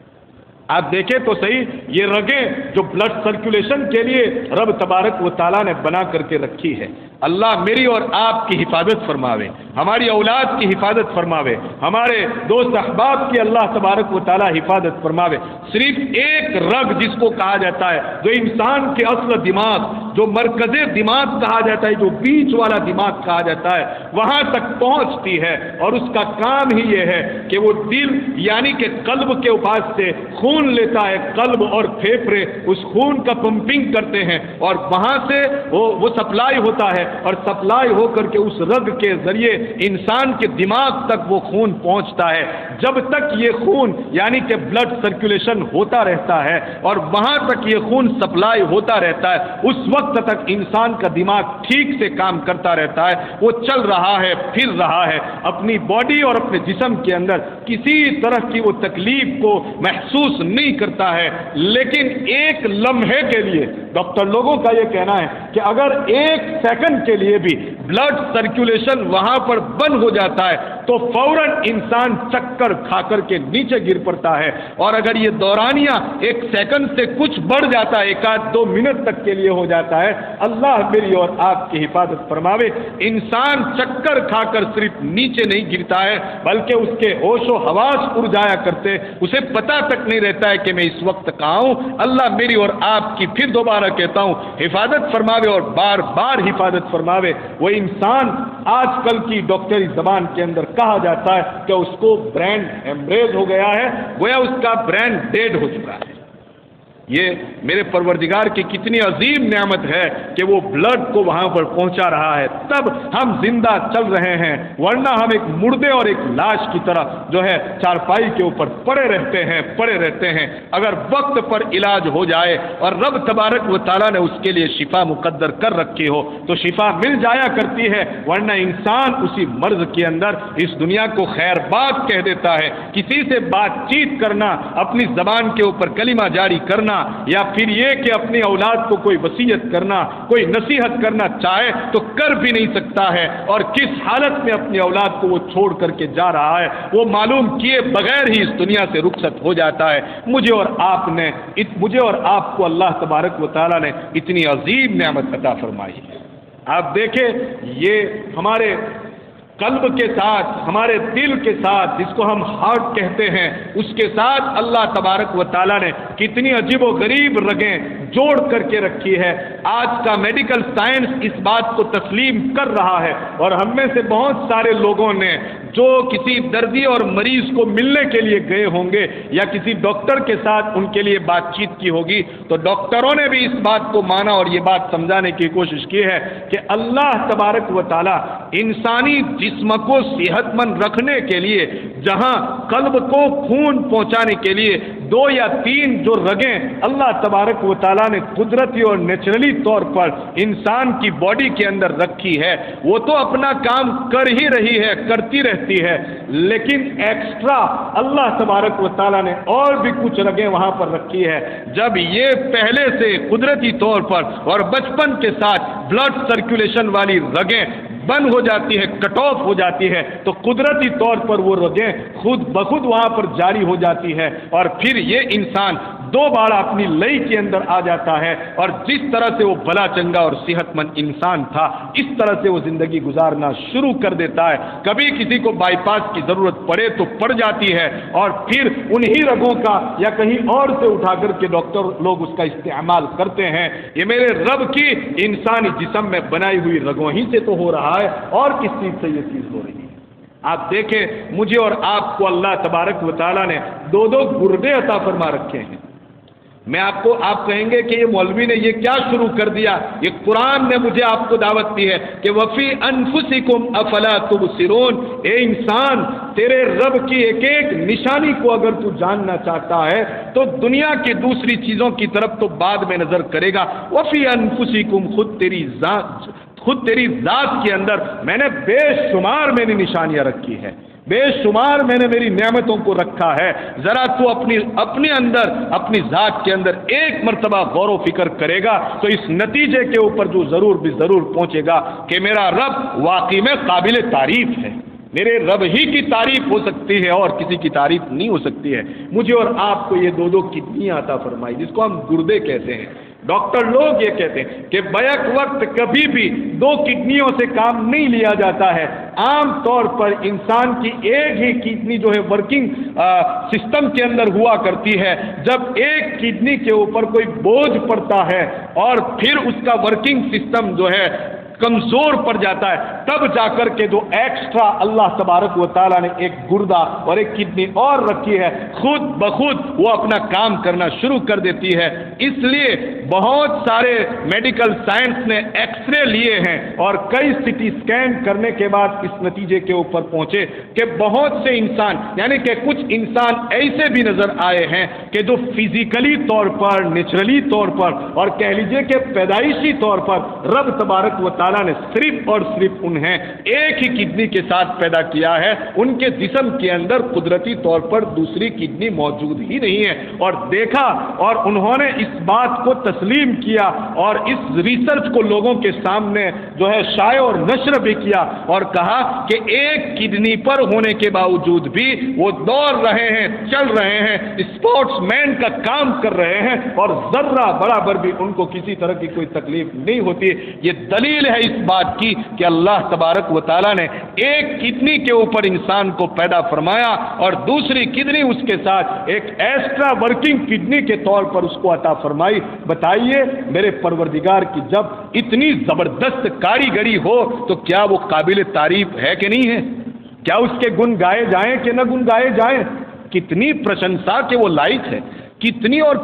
آپ دیکھیں تو صحیح، یہ رگیں جو بلڈ سرکولیشن کے لیے رب تبارک و تعالیٰ نے بنا کر کے رکھی ہے، اللہ میری اور آپ کی حفاظت فرماوے، ہماری اولاد کی حفاظت فرماوے، ہمارے دوست احباب کی اللہ تبارک و تعالیٰ حفاظت فرماوے۔ صرف ایک رگ جس کو کہا جاتا ہے، جو انسان کے اصل دماغ، جو مرکز دماغ کہا جاتا ہے، جو بیچ والا دماغ کہا جاتا ہے، وہاں تک پہنچتی ہے، اور اس کا کام ہی یہ ہے کہ وہ دل یعنی کہ قلب کے پاس سے خون لیتا ہے، قلب اور پھیپھڑے اس خون کا پمپنگ کرتے ہیں، اور وہاں سے وہ سپلائی ہوتا ہے، اور سپلائی ہو کر کے اس رگ کے ذریعے انسان کے دماغ تک وہ خون پہنچتا ہے۔ جب تک یہ خون یعنی کہ بلڈ سرکولیشن ہوتا رہتا ہے اور وہاں تک یہ خون سپلائی ہوتا رہتا ہے، اس وقت تک انسان کا دماغ ٹھیک سے کام کرتا رہتا ہے، وہ چل رہا ہے، پھر رہا ہے، اپنی باڈی اور اپنے جسم کے اندر کسی طرح کی وہ تکلیف کو محسوس نہیں کرتا ہے۔ لیکن ایک لمحے کے لیے ڈاکٹر لوگوں کا یہ کہنا ہے کہ اگر ایک سیکنڈ کے لیے بھی بلڈ سرکولیشن وہاں پر بند ہو جاتا ہے تو فوراً انسان چکر کھا کر کے نیچے گر پڑتا ہے، اور اگر یہ دورانیہ ایک سیکنڈ سے کچھ بڑھ جاتا ہے، 1-2 منٹ تک کے لیے ہو جاتا ہے، اللہ میری اور آپ کی حفاظت فرماوے، انسان چکر کھا کر صرف نیچے نہیں گرتا ہے بلکہ اس کے ہوش و حواس اڑ جایا کرتے، اسے پتہ تک نہیں رہتا ہے کہ میں اس وقت کہاں ہوں۔ اللہ میری اور آپ کی پھر دوبارہ کہتا ہوں حفاظت فرماوے اور بار بار حفاظت فرماوے۔ وہ انسان آج کل کی ڈاکٹری زبان کے اندر کہا جاتا ہے کہ اس کو برین ہیمریج ہو گیا ہے، گویا اس کا برین ڈیڈ ہو چکا ہے۔ یہ میرے پروردگار کی کتنی عظیم نعمت ہے کہ وہ بلڈ کو وہاں پر پہنچا رہا ہے، تب ہم زندہ چل رہے ہیں، ورنہ ہم ایک مردے اور ایک لاش کی طرح جو ہے چارپائی کے اوپر پڑے رہتے ہیں۔ اگر وقت پر علاج ہو جائے اور رب تبارک و تعالیٰ نے اس کے لیے شفا مقدر کر رکھی ہو تو شفا مل جایا کرتی ہے، ورنہ انسان اسی مرض کے اندر اس دنیا کو خیر بات کہہ دیتا ہے۔ کسی سے بات چیت کرنا، اپنی زبان کے اوپر کلمہ جاری کرنا، یا پھر یہ کہ اپنی اولاد کو کوئی وصیت کرنا، کوئی نصیحت کرنا چاہے تو کر بھی نہیں سکتا ہے، اور کس حالت میں اپنی اولاد کو وہ چھوڑ کر کے جا رہا ہے وہ معلوم کیے بغیر ہی اس دنیا سے رخصت ہو جاتا ہے۔ مجھے اور آپ کو اللہ تبارک و تعالیٰ نے اتنی عظیم نعمت عطا فرمائی ہے۔ آپ دیکھیں یہ ہمارے قلب کے ساتھ، ہمارے دل کے ساتھ، جس کو ہم ہارٹ کہتے ہیں، اس کے ساتھ اللہ تبارک و تعالیٰ نے کتنی عجیب و غریب رگیں جوڑ کر کے رکھی ہے۔ آج کا میڈیکل سائنس اس بات کو تسلیم کر رہا ہے، اور ہم میں سے بہت سارے لوگوں نے جو کسی دردی اور مریض کو ملنے کے لیے گئے ہوں گے یا کسی ڈاکٹر کے ساتھ ان کے لیے بات چیت کی ہوگی تو ڈاکٹروں نے بھی اس بات کو مانا اور یہ بات سمجھانے کی کوشش کی ہے کہ اللہ تبارک و تعالیٰ انسانی جسم کو صحت مند رکھنے کے لیے جہاں قلب کو خون پہنچانے کے لیے 2 یا 3 جو رگیں اللہ تبارک و تعالیٰ نے قدرتی اور نیچرلی طور پر انسان کی باڈی کے اندر رکھی ہے، وہ تو اپنا کام کر ہی رہی ہے، کرتی رہتی ہے، لیکن ایکسٹرا اللہ تبارک و تعالیٰ نے اور بھی کچھ رگیں وہاں پر رکھی ہے۔ جب یہ پہلے سے قدرتی طور پر اور بچپن کے ساتھ بلڈ سرکولیشن والی رگیں بند ہو جاتی ہے، کٹ آف ہو جاتی ہے، تو قدرتی طور پر وہ رگیں خود بخود وہاں پر جاری ہو جاتی ہے، اور پھر یہ انسان دوبارہ اپنی لئی کے اندر آ جاتا ہے، اور جس طرح سے وہ بھلا چنگا اور صحت مند انسان تھا اس طرح سے وہ زندگی گزارنا شروع کر دیتا ہے۔ کبھی کسی کو بائی پاس کی ضرورت پڑے تو پڑ جاتی ہے، اور پھر انہی رگوں کا یا کہیں اور سے اٹھا کر کے ڈاکٹر لوگ اس کا استعمال کرتے ہیں۔ یہ میرے رب کی انسانی جسم میں بنائی ہوئی رگوں ہی سے تو ہو رہا ہے، اور کس چیز سے یہ چیز ہو رہی ہے؟ آپ دیکھیں مجھے اور آپ کو اللہ تبارک و تعالیٰ نے دو دو گردے عطا فرما رکھے ہیں. میں آپ کہیں گے کہ یہ مولوی نے یہ کیا شروع کر دیا؟ یہ قرآن نے مجھے آپ کو دعوت دی ہے کہ وفی انفسکم افلا تبصرون. اے انسان، تیرے رب کی ایک ایک نشانی کو اگر تو جاننا چاہتا ہے تو دنیا کی دوسری چیزوں کی طرف تو بعد میں نظر کرے گا. وفی انفسکم، خود تیری ذات کے اندر میں نے بے شمار میں نے نشانیاں رکھی ہے، بے شمار میں نے میری نعمتوں کو رکھا ہے. ذرا تو اپنے اندر، اپنی ذات کے اندر ایک مرتبہ غور و فکر کرے گا تو اس نتیجے کے اوپر جو ضرور پہنچے گا کہ میرا رب واقعی میں قابل تعریف ہے. میرے رب ہی کی تعریف ہو سکتی ہے اور کسی کی تعریف نہیں ہو سکتی ہے. مجھے اور آپ کو یہ دو کڈنیاں عطا فرمائی، جس کو ہم گردے کہتے ہیں. ڈاکٹر لوگ یہ کہتے ہیں کہ بیک وقت کبھی بھی دو کڈنیوں سے کام نہیں لیا جاتا ہے. عام طور پر انسان کی ایک ہی کڈنی جو ہے ورکنگ سسٹم کے اندر ہوا کرتی ہے. جب ایک کڈنی کے اوپر کوئی بوجھ پڑتا ہے اور پھر اس کا ورکنگ سسٹم جو ہے کمزور پڑ جاتا ہے، تب جا کر کے جو ایکسٹرا اللہ تبارک و تعالیٰ نے ایک گردہ اور ایک کڈنی اور رکھی ہے، خود بخود وہ اپنا کام کرنا شروع کر دیتی ہے. اس لیے بہت سارے میڈیکل سائنس نے ایکس رے لیے ہیں اور کئی سٹی اسکین کرنے کے بعد اس نتیجے کے اوپر پہنچے کہ بہت سے انسان، یعنی کہ کچھ انسان ایسے بھی نظر آئے ہیں کہ جو فزیکلی طور پر، نیچرلی طور پر اور کہہ لیجئے کہ پیدائشی طور پر رب تبارک و تعالیٰ نے صرف اور صرف انہیں ایک ہی کڈنی کے ساتھ پیدا کیا ہے. ان کے جسم کے اندر قدرتی طور پر دوسری کڈنی موجود ہی نہیں ہے. اور دیکھا اور انہوں نے اس بات کو تسلیم کیا اور اس ریسرچ کو لوگوں کے سامنے جو ہے شائع اور نشر بھی کیا اور کہا کہ ایک کڈنی پر ہونے کے باوجود بھی وہ دوڑ رہے ہیں، چل رہے ہیں، اسپورٹس مین کا کام کر رہے ہیں اور ذرہ برابر بھی ان کو کسی طرح کی کوئی تکلیف نہیں ہوتی. یہ دلیل ہے اس بات کی کہ اللہ تبارک و تعالیٰ نے ایک کڈنی کے اوپر انسان کو پیدا فرمایا اور دوسری کڈنی اس کے ساتھ ایک ایکسٹرا ورکنگ کڈنی کے طور پر اس کو عطا فرمائی. بتائیے میرے پروردگار کی جب اتنی زبردست کاریگری ہو تو کیا وہ قابل تعریف ہے کہ نہیں ہے؟ کیا اس کے گن گائے جائیں کہ نہ گن گائے جائیں؟ کتنی پرشنسا کے وہ لائق ہے، کتنی اور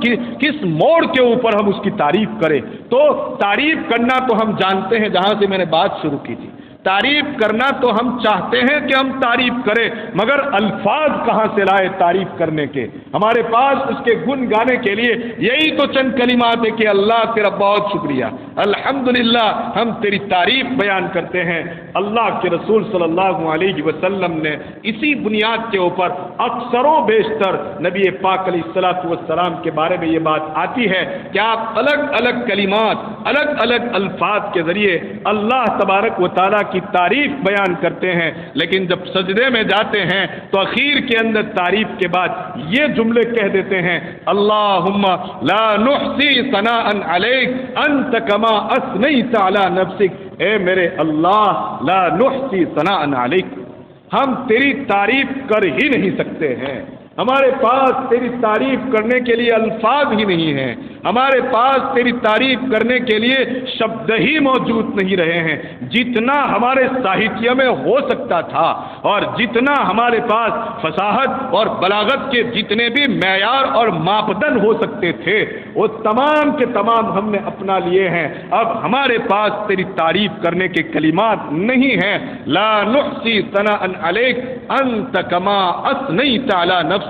کس موڑ کے اوپر ہم اس کی تعریف کریں. تو تعریف کرنا تو ہم جانتے ہیں، جہاں سے میں نے بات شروع کی تھی، تعریف کرنا تو ہم چاہتے ہیں کہ ہم تعریف کریں، مگر الفاظ کہاں سے لائے تعریف کرنے کے؟ ہمارے پاس اس کے گن گانے کے لیے یہی تو چند کلمات ہے کہ اللہ تیرا بہت شکریہ، الحمدللہ، ہم تیری تعریف بیان کرتے ہیں. اللہ کے رسول صلی اللہ علیہ وسلم نے اسی بنیاد کے اوپر اکثر و بیشتر نبی پاک علیہ الصلوۃ والسلام کے بارے میں یہ بات آتی ہے کہ آپ الگ الگ کلمات، الگ الگ الفاظ کے ذریعے اللہ تبارک و تعالیٰ کی تعریف بیان کرتے ہیں، لیکن جب سجدے میں جاتے ہیں تو اخیر کے اندر تعریف کے بعد یہ جملے کہہ دیتے ہیں، اللہم لا نحصی ثناء علیک انت کما اثنیت علی نفسک. اے میرے اللہ، لا نحصی ثناء علیک، ہم تیری تعریف کر ہی نہیں سکتے ہیں. ہمارے پاس تیری تعریف کرنے کے لیے الفاظ ہی نہیں ہیں، ہمارے پاس تیری تعریف کرنے کے لیے شبد ہی موجود نہیں رہے ہیں. جتنا ہمارے ساہتیہ میں ہو سکتا تھا اور جتنا ہمارے پاس فصاحت اور بلاغت کے جتنے بھی معیار اور ماپدند ہو سکتے تھے وہ تمام کے تمام ہم نے اپنا لیے ہیں. اب ہمارے پاس تیری تعریف کرنے کے کلمات نہیں ہیں. لا نحصی ثناء علیک انت کما اثنیت علی نفسک.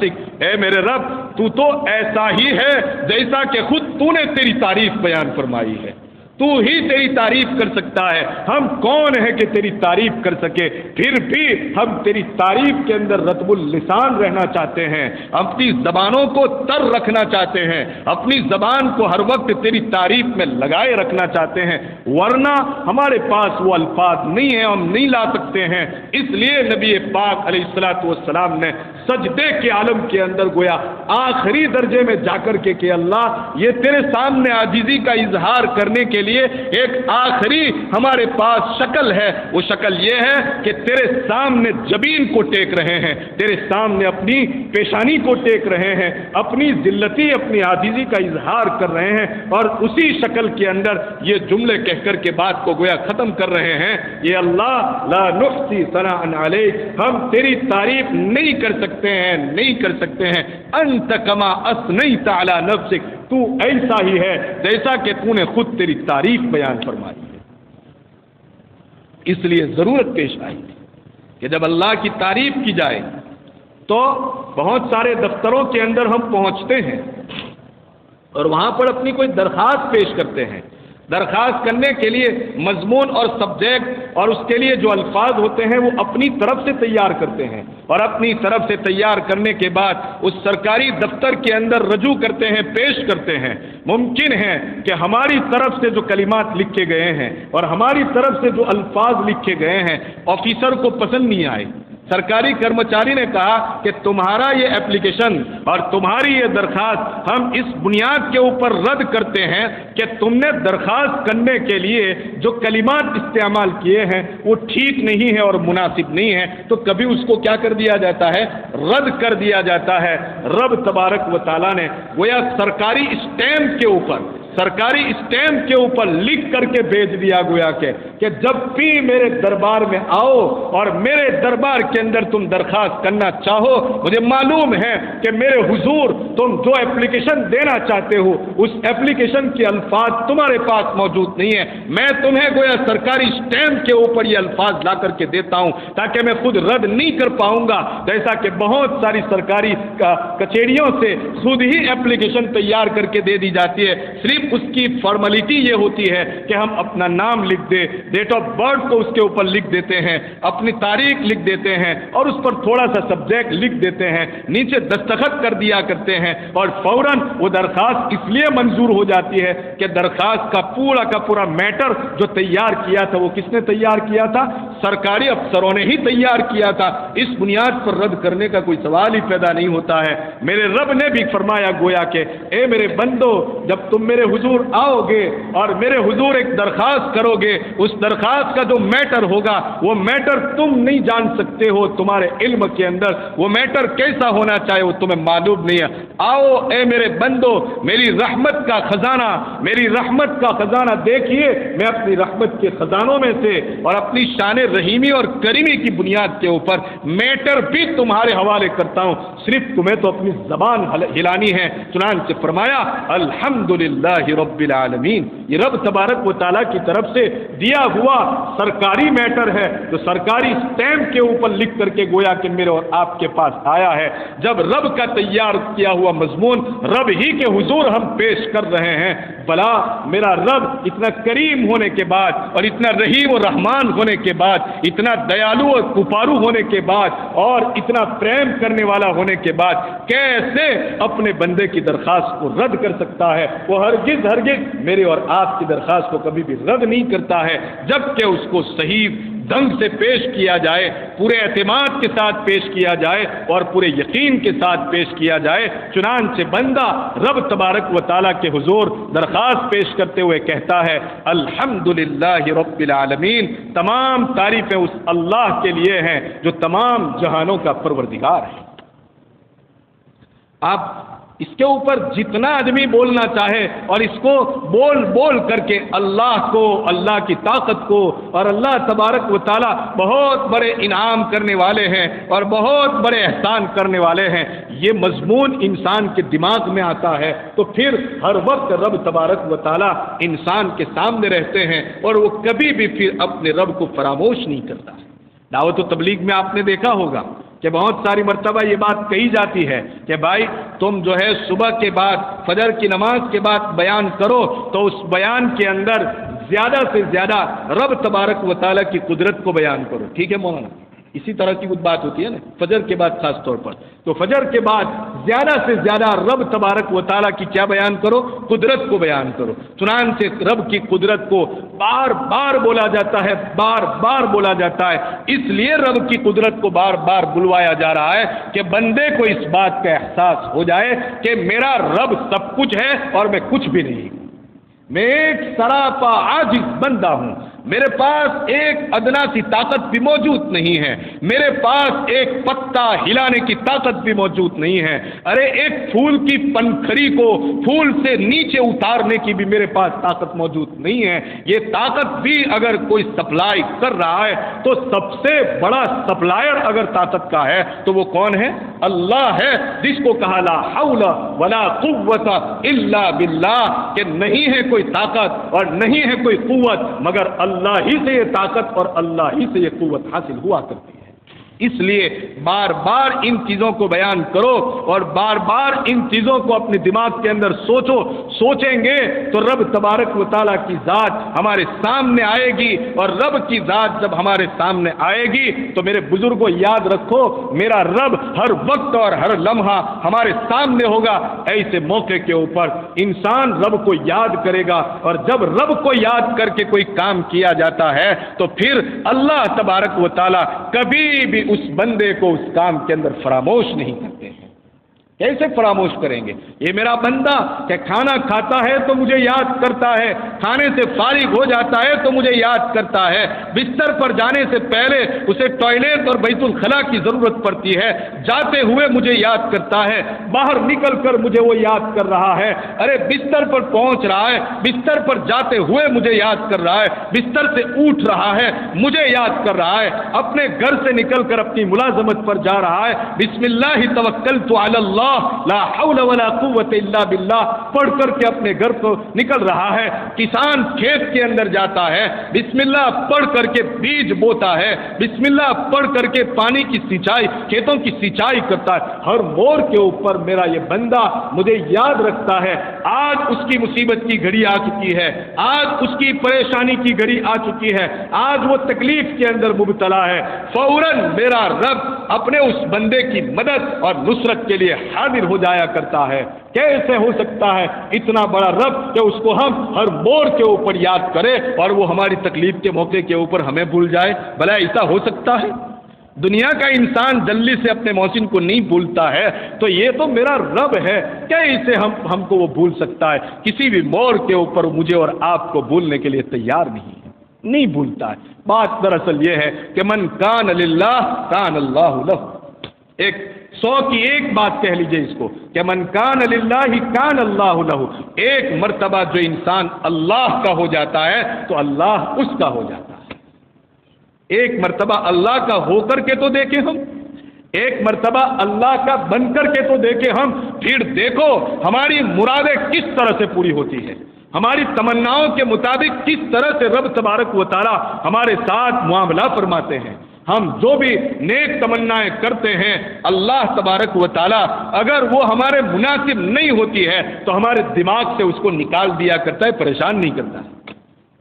اے میرے رب، تو تو ایسا ہی ہے جیسا کہ خود تو نے تیری تعریف بیان فرمائی ہے. تو ہی تیری تعریف کر سکتا ہے. ہم کون ہے کہ تیری تعریف کر سکے؟ پھر بھی ہم تیری تعریف کے اندر رطب اللسان رہنا چاہتے ہیں، اپنی زبانوں کو تر رکھنا چاہتے ہیں، اپنی زبان کو ہر وقت تیری تعریف میں لگائے رکھنا چاہتے ہیں، ورنہ ہمارے پاس وہ الفاظ نہیں ہیں، ہم نہیں لا سکتے ہیں. اس لیے نبی پاک علیہ الصلوۃ والسلام نے سجدے کے عالم کے اندر گویا آخری درجے میں جا کر کے کہ اللہ، یہ تیرے سامنے عاجزی کا اظہار کرنے کے لیے لیے ایک آخری ہمارے پاس شکل ہے، وہ شکل یہ ہے کہ تیرے سامنے جبین کو ٹیک رہے ہیں، تیرے سامنے اپنی پیشانی کو ٹیک رہے ہیں، اپنی ذلتی اپنی عاجزی کا اظہار کر رہے ہیں، اور اسی شکل کے اندر یہ جملے کہہ کر کے بات کو گویا ختم کر رہے ہیں، یہ اللہ لا نحصی ثناء علیک، ہم تیری تعریف نہیں کر سکتے ہیں، نہیں کر سکتے ہیں، انت کما اثنیت علی نفسک، تو ایسا ہی ہے جیسا کہ تو نے خود تیری تعریف بیان فرمائی ہے۔ اس لیے ضرورت پیش آئی کہ جب اللہ کی تعریف کی جائے تو بہت سارے دفتروں کے اندر ہم پہنچتے ہیں اور وہاں پر اپنی کوئی درخواست پیش کرتے ہیں، درخواست کرنے کے لیے مضمون اور سبجیکٹ اور اس کے لیے جو الفاظ ہوتے ہیں وہ اپنی طرف سے تیار کرتے ہیں، اور اپنی طرف سے تیار کرنے کے بعد اس سرکاری دفتر کے اندر رجوع کرتے ہیں، پیش کرتے ہیں۔ ممکن ہے کہ ہماری طرف سے جو کلمات لکھے گئے ہیں اور ہماری طرف سے جو الفاظ لکھے گئے ہیں آفیسر کو پسند نہیں آئے۔ سرکاری کرمچاری نے کہا کہ تمہارا یہ ایپلیکیشن اور تمہاری یہ درخواست ہم اس بنیاد کے اوپر رد کرتے ہیں کہ تم نے درخواست کرنے کے لیے جو کلمات استعمال کیے ہیں وہ ٹھیک نہیں ہے اور مناسب نہیں ہے، تو کبھی اس کو کیا کر دیا جاتا ہے؟ رد کر دیا جاتا ہے۔ رب تبارک و تعالیٰ نے گویا سرکاری اسٹیمپ کے اوپر لکھ کر کے بھیج دیا گویا کہ جب بھی میرے دربار میں آؤ اور میرے دربار کے اندر تم درخواست کرنا چاہو، مجھے معلوم ہے کہ میرے حضور تم جو ایپلیکیشن دینا چاہتے ہو اس ایپلیکیشن کے الفاظ تمہارے پاس موجود نہیں ہے، میں تمہیں گویا سرکاری اسٹیمپ کے اوپر یہ الفاظ لا کر کے دیتا ہوں تاکہ میں خود رد نہیں کر پاؤں گا، جیسا کہ بہت ساری سرکاری کچہریوں سے خود ہی ایپلیکیشن تیار کر کے دے دی جاتی ہے، صرف اس کی فارمیلٹی یہ ہوتی ہے کہ ہم اپنا نام لکھ دیں، ڈیٹ آف برتھ کو اس کے اوپر لکھ دیتے ہیں، اپنی تاریخ لکھ دیتے ہیں اور اس پر تھوڑا سا سبجیکٹ لکھ دیتے ہیں، نیچے دستخط کر دیا کرتے ہیں، اور فوراً وہ درخواست اس لیے منظور ہو جاتی ہے کہ درخواست کا پورا میٹر جو تیار کیا تھا وہ کس نے تیار کیا تھا؟ سرکاری افسروں نے ہی تیار کیا تھا۔ اس بنیاد پر رد کرنے کا کوئی سوال ہی پیدا نہیں ہوتا ہے۔ میرے رب نے بھی فرمایا گویا کہ اے میرے بندو، جب تم میرے حضور آؤ گے اور میرے حضور ایک درخواست کرو گے، اس درخواست کا جو میٹر ہوگا وہ میٹر تم نہیں جان سکتے ہو، تمہارے علم کے اندر وہ میٹر کیسا ہونا چاہے وہ تمہیں معلوم نہیں ہے۔ آؤ اے میرے بندو، میری رحمت کا خزانہ دیکھیے، میں اپنی رحمت کے خزانوں میں سے اور اپنی شان رحیمی اور کریمی کی بنیاد کے اوپر میٹر بھی تمہارے حوالے کرتا ہوں، صرف تمہیں تو اپنی زبان ہلانی ہے۔ چنانچہ فرمایا الحمدللہ رب العالمین، یہ رب تبارک و تعالیٰ کی طرف سے دیا ہوا سرکاری میٹر ہے جو سرکاری اسٹیمپ کے اوپر لکھ کر کے گویا کہ میرے اور آپ کے پاس آیا ہے۔ جب رب کا تیار کیا ہوا مضمون رب ہی کے حضور ہم پیش کر رہے ہیں، بلا میرا رب اتنا کریم ہونے کے بعد اور اتنا رحیم و رحمان ہونے کے بعد، اتنا دیالو اور کپارو ہونے کے بعد اور اتنا پریم کرنے والا ہونے کے بعد کیسے اپنے بندے کی درخواست کو رد کر سکتا ہے؟ وہ ہرگز میرے اور آپ کی درخواست کو کبھی بھی رد نہیں کرتا ہے، جبکہ اس کو صحیح ڈھنگ سے پیش کیا جائے، پورے اعتماد کے ساتھ پیش کیا جائے اور پورے یقین کے ساتھ پیش کیا جائے۔ چنانچہ بندہ رب تبارک و تعالیٰ کے حضور درخواست پیش کرتے ہوئے کہتا ہے الحمدللہ رب العالمین، تمام تعریفیں اس اللہ کے لیے ہیں جو تمام جہانوں کا پروردگار ہے۔ آپ اس کے اوپر جتنا آدمی بولنا چاہے اور اس کو بول کر کے اللہ کو، اللہ کی طاقت کو اور اللہ تبارک و تعالیٰ بہت بڑے انعام کرنے والے ہیں اور بہت بڑے احسان کرنے والے ہیں، یہ مضمون انسان کے دماغ میں آتا ہے تو پھر ہر وقت رب تبارک و تعالیٰ انسان کے سامنے رہتے ہیں اور وہ کبھی بھی پھر اپنے رب کو فراموش نہیں کرتا۔ دعوت و تبلیغ میں آپ نے دیکھا ہوگا کہ بہت ساری مرتبہ یہ بات کہی جاتی ہے کہ بھائی تم جو ہے صبح کے بعد فجر کی نماز کے بعد بیان کرو تو اس بیان کے اندر زیادہ سے زیادہ رب تبارک و تعالیٰ کی قدرت کو بیان کرو۔ ٹھیک ہے مولانا، اسی طرح کی کچھ بات ہوتی ہے نا فجر کے بعد خاص طور پر، تو فجر کے بعد زیادہ سے زیادہ رب تبارک و تعالیٰ کی کیا بیان کرو؟ قدرت کو بیان کرو۔ چنانچہ رب کی قدرت کو بار بار بولا جاتا ہے، بار بار بولا جاتا ہے، اس لیے رب کی قدرت کو بار بار بلوایا جا رہا ہے کہ بندے کو اس بات کا احساس ہو جائے کہ میرا رب سب کچھ ہے اور میں کچھ بھی نہیں ہوں۔ میں ایک سراپا عاجز بندہ ہوں، میرے پاس ایک ادنا سی طاقت بھی موجود نہیں ہے، میرے پاس ایک پتا ہلانے کی طاقت بھی موجود نہیں ہے، ارے ایک پھول کی پنکھڑی کو پھول سے نیچے اتارنے کی بھی میرے پاس طاقت موجود نہیں ہے۔ یہ طاقت بھی اگر کوئی سپلائی کر رہا ہے تو سب سے بڑا سپلائر اگر طاقت کا ہے تو وہ کون ہے؟ اللہ ہے، جس کو کہا لا حول ولا قوت الا باللہ، کہ نہیں ہے کوئی طاقت اور نہیں ہے کوئی قوت مگر اللہ ہی سے یہ طاقت اور اللہ ہی سے یہ قوت حاصل ہوا کرتی ہے۔ اس لیے بار بار ان چیزوں کو بیان کرو اور بار بار ان چیزوں کو اپنے دماغ کے اندر سوچو، سوچیں گے تو رب تبارک و تعالیٰ کی ذات ہمارے سامنے آئے گی، اور رب کی ذات جب ہمارے سامنے آئے گی تو میرے بزرگوں یاد رکھو، میرا رب ہر وقت اور ہر لمحہ ہمارے سامنے ہوگا۔ ایسے موقع کے اوپر انسان رب کو یاد کرے گا، اور جب رب کو یاد کر کے کوئی کام کیا جاتا ہے تو پھر اللہ تبارک و تعالیٰ کبھی بھی اس بندے کو اس کام کے اندر فراموش نہیں کرتے ہیں۔ کیسے فراموش کریں گے؟ یہ میرا بندہ کہ کھانا کھاتا ہے تو مجھے یاد کرتا ہے، کھانے سے فارغ ہو جاتا ہے تو مجھے یاد کرتا ہے، بستر پر جانے سے پہلے اسے ٹوائلٹ اور بیت الخلاء کی ضرورت پڑتی ہے، جاتے ہوئے مجھے یاد کرتا ہے، باہر نکل کر مجھے وہ یاد کر رہا ہے، ارے بستر پر پہنچ رہا ہے، بستر پر جاتے ہوئے مجھے یاد کر رہا ہے، بستر سے اٹھ رہا ہے مجھے یاد کر رہا ہے، اپنے گھر سے نکل کر اپنی ملازمت پر جا رہا ہے، بسم اللہ توکلت علی اللہ لا حول ولا قوت الا باللہ پڑھ کر کے اپنے گھر کو نکل رہا ہے، کسان کھیت کے اندر جاتا ہے، بسم اللہ پڑھ کر کے بیج بوتا ہے، بسم اللہ پڑھ کر کے پانی کی سینچائی، کھیتوں کی سینچائی کرتا ہے۔ ہر موڑ کے اوپر میرا یہ بندہ مجھے یاد رکھتا ہے، آج اس کی مصیبت کی گھڑی آ چکی ہے، آج اس کی پریشانی کی گھڑی آ چکی ہے، آج وہ تکلیف کے اندر مبتلا ہے، فوراً میرا رب اپنے اس بندے کی مدد اور نصرت کے لیے حاضر ہو جایا کرتا ہے۔ کیسے ہو سکتا ہے اتنا بڑا رب کہ اس کو ہم ہر موڑ کے اوپر یاد کرے اور وہ ہماری تکلیف کے موقع کے اوپر ہمیں بھول جائے؟ بھلا ایسا ہو سکتا ہے؟ دنیا کا انسان جلدی سے اپنے محسن کو نہیں بھولتا ہے تو یہ تو میرا رب ہے، کیسے ہم کو وہ بھول سکتا ہے؟ کسی بھی موڑ کے اوپر مجھے اور آپ کو بھولنے کے لیے تیار نہیں بھولتا ہے۔ بات دراصل یہ ہے کہ من کان للہ کان اللہ لہ، ایک 100 کی ایک بات کہہ لیجئے اس کو کہ من کان للہ کان اللہ لہ، ایک مرتبہ جو انسان اللہ کا ہو جاتا ہے تو اللہ اس کا ہو جاتا ہے۔ ایک مرتبہ اللہ کا ہو کر کے تو دیکھیں ہم، ایک مرتبہ اللہ کا بن کر کے تو دیکھیں ہم، پھر دیکھو ہماری مرادیں کس طرح سے پوری ہوتی ہے، ہماری تمناؤں کے مطابق کس طرح سے رب تبارک و تعالی ہمارے ساتھ معاملہ فرماتے ہیں۔ ہم جو بھی نیک تمنائیں کرتے ہیں اللہ تبارک و تعالی اگر وہ ہمارے مناسب نہیں ہوتی ہے تو ہمارے دماغ سے اس کو نکال دیا کرتا ہے، پریشان نہیں کرتا ہے۔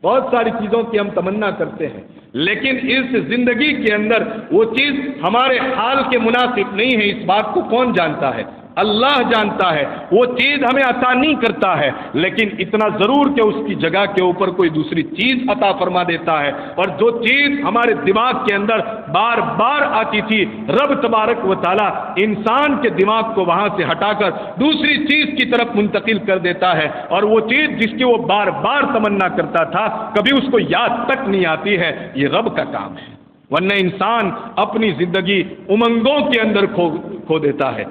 بہت ساری چیزوں کی ہم تمنا کرتے ہیں لیکن اس زندگی کے اندر وہ چیز ہمارے حال کے مناسب نہیں ہے، اس بات کو کون جانتا ہے؟ اللہ جانتا ہے۔ وہ چیز ہمیں عطا نہیں کرتا ہے لیکن اتنا ضرور کہ اس کی جگہ کے اوپر کوئی دوسری چیز عطا فرما دیتا ہے، اور جو چیز ہمارے دماغ کے اندر بار بار آتی تھی رب تبارک و تعالی انسان کے دماغ کو وہاں سے ہٹا کر دوسری چیز کی طرف منتقل کر دیتا ہے، اور وہ چیز جس کی وہ بار بار تمنا کرتا تھا کبھی اس کو یاد تک نہیں آتی ہے۔ یہ رب کا کام ہے، ورنہ انسان اپنی زندگی امنگوں کے اندر کھو دیتا ہے،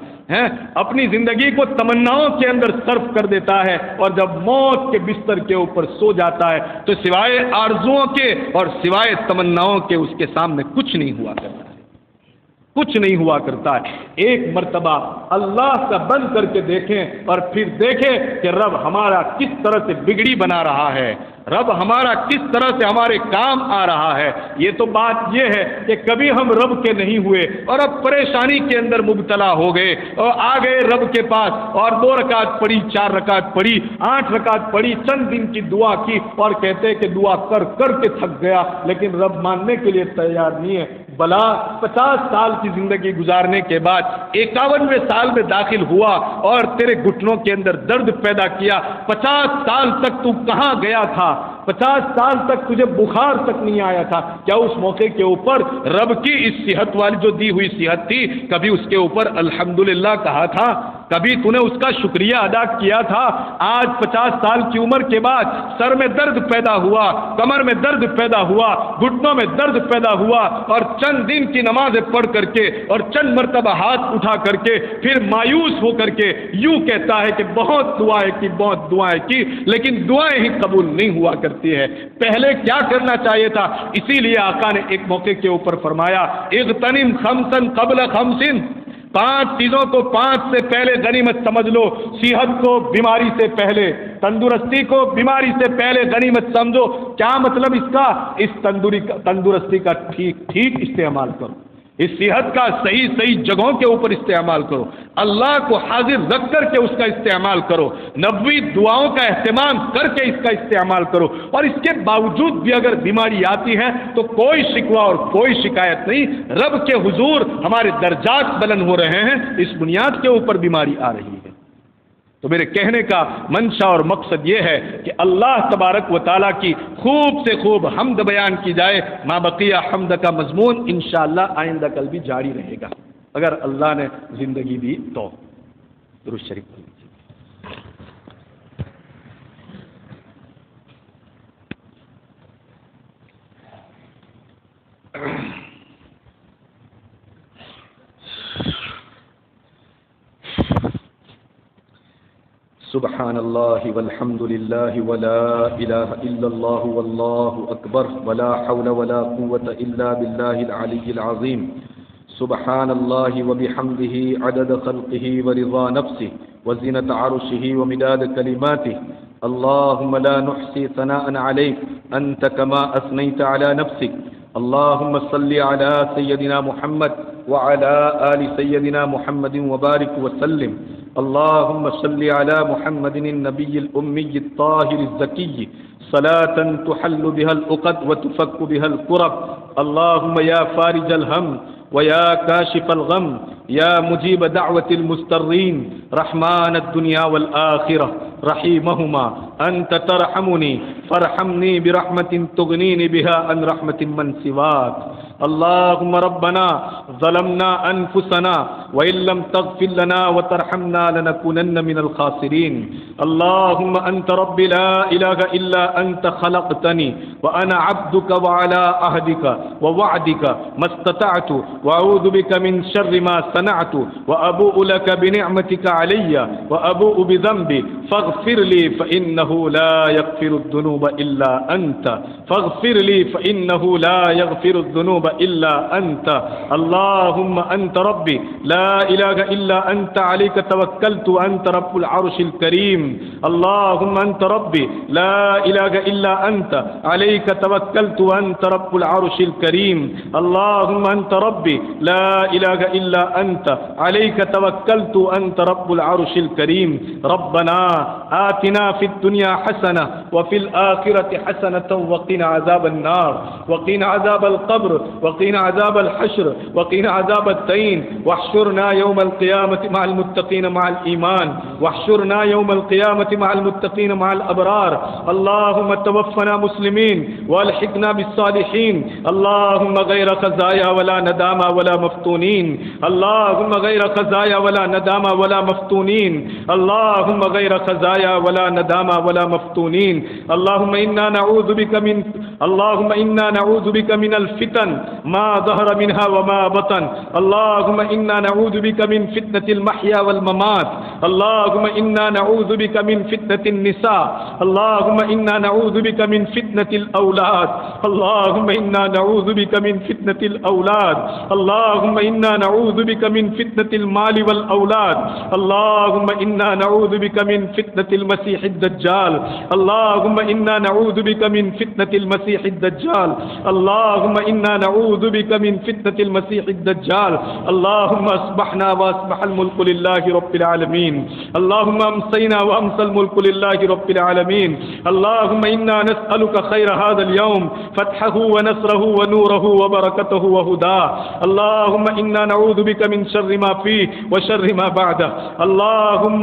اپنی زندگی کو تمناؤں کے اندر صرف کر دیتا ہے، اور جب موت کے بستر کے اوپر سو جاتا ہے تو سوائے آرزوؤں کے اور سوائے تمناؤں کے اس کے سامنے کچھ نہیں ہوا کرتا ہے، کچھ نہیں ہوا کرتا ہے۔ ایک مرتبہ اللہ کا بن کر کے دیکھیں اور پھر دیکھیں کہ رب ہمارا کس طرح سے بگڑی بنا رہا ہے، رب ہمارا کس طرح سے ہمارے کام آ رہا ہے۔ یہ تو بات یہ ہے کہ کبھی ہم رب کے نہیں ہوئے اور اب پریشانی کے اندر مبتلا ہو گئے اور آ گئے رب کے پاس اور 2 رکعت پڑھی، 4 رکعت پڑھی، 8 رکعت پڑھی، چند دن کی دعا کی اور کہتے کہ دعا کر کر کے تھک گیا لیکن رب ماننے کے لیے تیار نہیں ہے۔ بلا 50 سال کی زندگی گزارنے کے بعد 51ویں سال میں داخل ہوا اور تیرے گھٹنوں کے اندر درد پیدا کیا، 50 سال تک تو کہاں گیا تھا؟ 50 سال تک تجھے بخار تک نہیں آیا تھا، کیا اس موقع کے اوپر رب کی اس صحت والی جو دی ہوئی صحت تھی کبھی اس کے اوپر الحمدللہ کہا تھا؟ کبھی تو نے اس کا شکریہ ادا کیا تھا؟ آج 50 سال کی عمر کے بعد سر میں درد پیدا ہوا، کمر میں درد پیدا ہوا، گھٹنوں میں درد پیدا ہوا، اور چند دن کی نمازیں پڑھ کر کے اور چند مرتبہ ہاتھ اٹھا کر کے پھر مایوس ہو کر کے یوں کہتا ہے کہ بہت دعائیں کی لیکن دعائیں ہی قبول نہیں ہوا کرتی ہے۔ پہلے کیا کرنا چاہیے تھا؟ اسی لیے آقا نے ایک موقع کے اوپر فرمایا اغتنم خمسن قبل خمسن، 5 چیزوں کو 5 سے پہلے غنیمت سمجھ لو۔ صحت کو بیماری سے پہلے، تندرستی کو بیماری سے پہلے غنیمت سمجھو۔ کیا مطلب اس کا؟ اس تندرستی کا ٹھیک استعمال کرو، اس صحت کا صحیح جگہوں کے اوپر استعمال کرو، اللہ کو حاضر رکھ کر کے اس کا استعمال کرو، نبوی دعاؤں کا اہتمام کر کے اس کا استعمال کرو، اور اس کے باوجود بھی اگر بیماری آتی ہے تو کوئی شکوہ اور کوئی شکایت نہیں، رب کے حضور ہمارے درجات بلند ہو رہے ہیں، اس بنیاد کے اوپر بیماری آ رہی ہے۔ تو میرے کہنے کا منشا اور مقصد یہ ہے کہ اللہ تبارک و تعالیٰ کی خوب سے خوب حمد بیان کی جائے۔ ما بقیہ حمد کا مضمون انشاءاللہ آئندہ کل بھی جاری رہے گا اگر اللہ نے زندگی دی تو۔ درود شریف پڑھ لیجیے۔ سبحان اللہ والحمد للہ ولا الہ الا اللہ واللہ اکبر ولا حول ولا قوة الا باللہ العلی العظیم۔ سبحان اللہ وبحمدہ عدد خلقہ ورضا نفسہ وزنة عرشہ ومداد کلماتہ۔ اللہم لا نحصی ثناء علیک انت کما اثنیت علی نفسک۔ اللہم صل علی سیدنا محمد وعلى آل سيدنا محمد وبارك وسلم۔ اللهم صل على محمد النبي الأمي الطاهر الزكي صلاة تحل بها العقد وتفك بها الكرب۔ اللهم يا فارج الهم ويا كاشف الغم يا مجيب دعوة المضطرين رحمن الدنيا والآخرة رحيمهما أنت ترحمني فارحمني برحمة تغنيني بها عن رحمة من سواك۔ اللهم ربنا ظلمنا أنفسنا وإن لم تغفر لنا وترحمنا لنكونن من الخاسرين۔ اللهم أنت ربي لا إله إلا أنت خلقتني وأنا عبدك وعلى عهدك ووعدك ما استطعت وأعوذ بك من شر ما صنعت وأبوء لك بنعمتك علي وأبوء بذنبي فاغفر لي فإنه لا يغفر الذنوب إلا أنت، فاغفر لي فإنه لا يغفر الذنوب إلا أنت۔ اللهم أنت ربي لا إله إلا أنت عليك توكلت أنت رب العرش الكريم۔ اللهم أنت ربي لا إله إلا أنت عليك توكلت أنت رب العرش الكريم۔ اللهم أنت ربي لا إله إلا أنت عليك توكلت أنت رب العرش الكريم۔ ربنا آتنا في الدنيا حسنة وفي الآخرة حسنة وقنا عذاب النار وقنا عذاب القبر وقنا عذاب الحشر وقنا عذاب الدين واحشرنا يوم القيامة مع المتقين مع الإيمان واحشرنا يوم القيامة مع المتقين مع الأبرار۔ اللهم توفنا مسلمين والحقنا بالصالحين۔ اللهم غير خزايا ولا ندامى ولا مفتونين، اللهم غير خزايا ولا ندامى ولا مفتونين، اللهم غير خزايا ولا ندامى ولا مفتونين۔ اللهم إنا نعوذ بك من الفتن ما ظهر منها وما بطن۔ اللهم إنا نعوذ بك من فتنة المحيا والممات۔ اللهم إنا نعوذ بك من فتنة النساء۔ اللهم إنا نعوذ بك من فتنة الأولاد۔ اللهم إنا نعوذ بك من فتنة الأولاد۔ اللهم إنا نعوذ بك من فتنة المال والأولاد۔ اللهم إنا نعوذ بك من فتنة المسيح الدجال۔ اللهم إنا نعوذ بك من فتنة المسيح الدجال۔ اللهم إنا نعوذ بك من فتنة المسيح الدجال۔ اللهم أصبحنا وأصبح الملك لله رب العالمين، اللهم أمسينا وأمسى الملك لله رب العالمين۔ اللهم إنا نسألك خير هذا اليوم، فتحه ونصره ونوره وبركته وهداه۔ اللهم إنا نعوذ بك من شر ما فيه وشر ما بعده۔ اللهم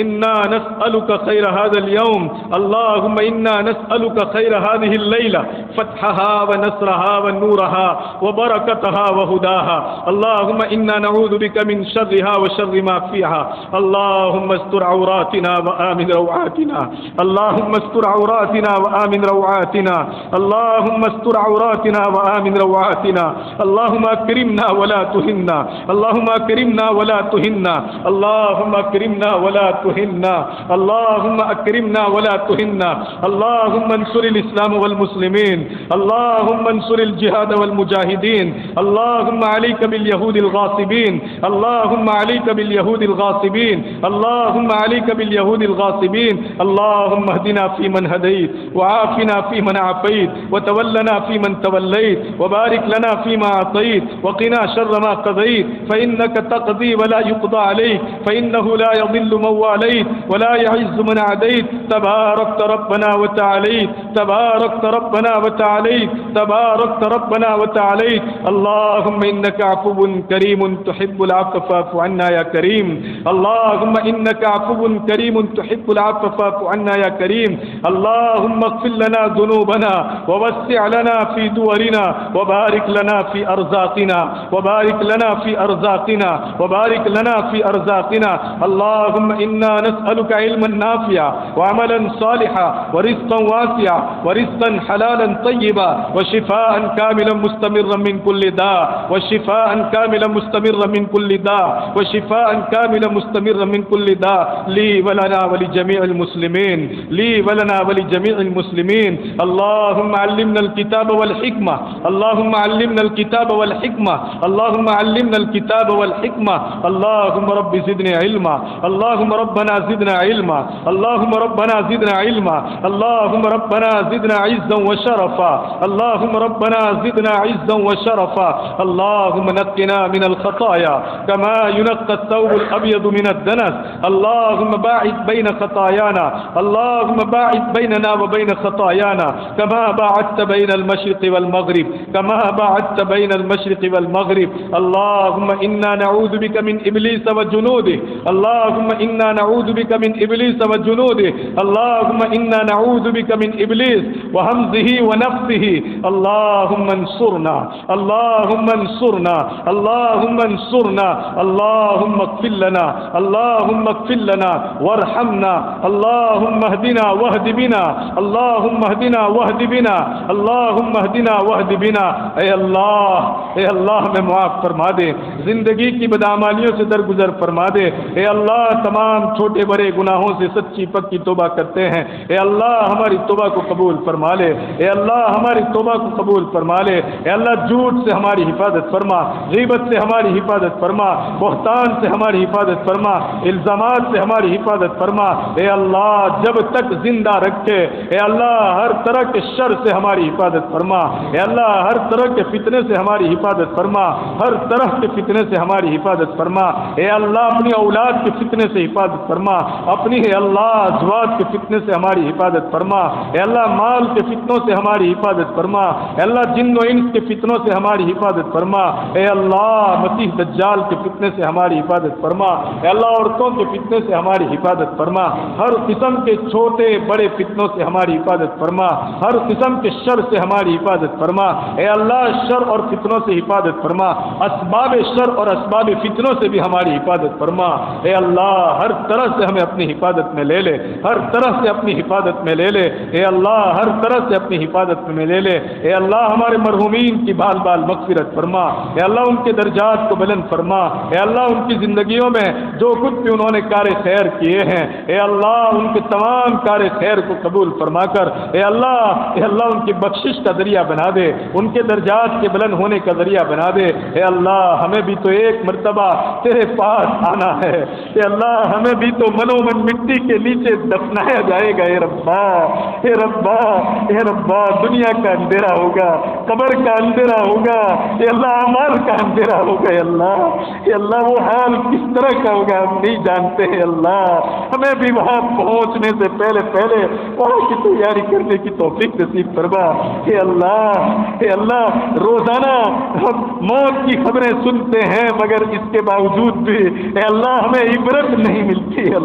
إنا نسألك خير هذا اليوم، اللهم إنا نسألك خير هذه الليلة، فتحها ونصرها ونورها وبركتها وهداها۔ اللهم إنا نعوذ بك من شرها وشر ما فيها۔ اللهم اللهم استر عوراتنا وآمن روعاتنا، اللهم استر عوراتنا وآمن روعاتنا، اللهم استر عوراتنا وآمن روعاتنا، اللهم اكرمنا ولا تهنا، اللهم اكرمنا ولا تهنا، اللهم اكرمنا ولا تهنا، اللهم اكرمنا ولا تهنا، اللهم انصر الاسلام والمسلمين، اللهم انصر الجهاد والمجاهدين، اللهم عليك باليهود الغاصبين، اللهم عليك باليهود الغاصبين، اللهم عليك باليهود الغاصبين، اللهم اهدنا فيمن هديت، وعافنا فيمن عافيت، وتولنا فيمن توليت، وبارك لنا فيما أعطيت، وقنا شر ما قضيت، فإنك تقضي ولا يقضى عليك، فإنه لا يضل من واليت ولا يعز من عاديت، تباركت ربنا وتعاليت، تباركت ربنا وتعاليت، تباركت ربنا وتعاليت. اللهم إنك عفو كريم تحب العفو فاعف عنا يا كريم، اللهم إنك عفو كريم تحب العفو فاعف عنا يا كريم. اللهم اغفر لنا ذنوبنا ووسع لنا في دورنا، وبارك لنا في أرزاقنا، وبارك لنا في أرزاقنا، وبارك لنا في أرزاقنا. اللهم إنا نسألك علما نافعا وعملا صالحا ورزقا واسعا ورزقا حلالا طيبا وشفاء كاملا مستمرا من كل داء، وشفاء كاملا مستمرا من كل داء، وشفاء كاملا مستمرا من كل داء، لي ولنا ولجميع المسلمين، لي ولنا ولجميع المسلمين. اللهم علمنا الكتاب والحكمة، اللهم علمنا الكتاب والحكمة، اللهم علمنا الكتاب والحكمة. اللهم رب زدنا علما، اللهم ربنا زدنا علما، اللهم ربنا زدنا علما، اللهم ربنا زدنا عزا وشرفا، اللهم ربنا زدنا عزا وشرفا. اللهم نقنا من الخطايا كما ينقى الثوب الأبيض من الدنس، اللهم باعد بين خطايانا، اللهم باعد بيننا وبين خطايانا كما باعدت بين المشرق والمغرب، كما باعدت بين المشرق والمغرب. اللهم إنا نعوذ بك من إبليس وجنوده، اللهم إنا نعوذ بك من إبليس وجنوده، اللهم إنا نعوذ بك من إبليس وهمزه ونفثه. اللهم انصرنا، اللهم انصرنا، اللهم انصرنا، اللهم اغفر لنا، اللهم اغفر لنا وارحمنا، اللهم اهدنا واهد بنا، اللهم اهدنا واهد بنا، اللهم اهدنا واهد بنا. اے اللہ ہمیں معاف فرما دے، زندگی کی بدعمالیوں سے درگزر فرما دے. اے اللہ تمام چھوٹے بڑے گناہوں سے سچی پکی توبہ کرتے ہیں، اے اللہ ہماری توبہ کو قبول فرما لے، اے اللہ ہماری توبہ کو قبول فرما لے. اے اللہ جھوٹ سے ہماری حفاظت فرما، غیبت سے ہماری حفاظت فرما، بہتان سے ہماری حفاظت فرما، الزامات سے ہماری حفاظت فرما. اے اللہ جب تک زندہ رکھے، اے اللہ ہر طرح کے شر سے ہماری حفاظت فرما، اے اللہ ہر طرح کے فتنے سے ہماری حفاظت فرما، ہر طرح کے فتنے سے ہماری حفاظت فرما. اے اللہ اپنی اولاد کے فتنے سے حفاظت فرما، اپنی اے اللہ ازواج کے فتنے سے ہماری حفاظت فرما. اے اللہ مال کے فتنوں سے ہماری حفاظت فرما، اے اللہ جن و انس کے فتنوں سے ہماری حفاظت فرما. اے اللہ مسیح دجال کے فتنے سے ہماری حفاظت فرما، اے اللہ عورتوں کے فتنے سے ہماری حفاظت فرما، ہر قسم کے چھوٹے بڑے فتنوں سے ہماری حفاظت فرما، ہر قسم کے شر سے ہماری حفاظت فرما. اے اللہ شر اور فتنوں سے حفاظت فرما، اسباب شر اور اسباب فتنوں سے بھی ہماری حفاظت فرما. اے اللہ ہر طرح سے ہمیں اپنی حفاظت میں لے لے، ہر طرح سے اپنی حفاظت میں لے لے. اے اللہ ہر طرح سے اپنی حفاظت میں لے لے. اے اللہ ہمارے مرحومین کی بال بال مغفرت فرما، اے اللہ ان کے درجات کو بلند فرما. اے اللہ ان کی زندگیوں میں جو کچھ بھی انہوں نے کار خیر کیے ہیں، اے اللہ ان کے تمام کار خیر کو قبول فرما کر اے اللہ ان کی بخشش کا ذریعہ بنا دے، ان کے درجات کے بلند ہونے کا ذریعہ بنا دے. اے اللہ ہمیں بھی تو ایک مرتبہ تیرے پاس آنا ہے، اے اللہ ہمیں بھی تو منو من مٹی کے نیچے دفنایا جائے گا. اے ربا، اے ربا، اے ربا دنیا کا اندھیرا ہوگا، قبر کا اندھیرا ہوگا، اے اللہ اعمال کا اندھیرا ہوگا. اے اللہ وہ حال کس طرح کا ہوگا ہم نہیں جانتے ہیں. اللہ ہمیں بھی وہاں پہنچنے سے پہلے وہاں کی تیاری کرنے کی توفیق نصیب فرما. اے اللہ روزانہ ہم موت کی خبریں سنتے ہیں مگر اس کے باوجود بھی اے اللہ ہمیں عبرت نہیں ملتی. اے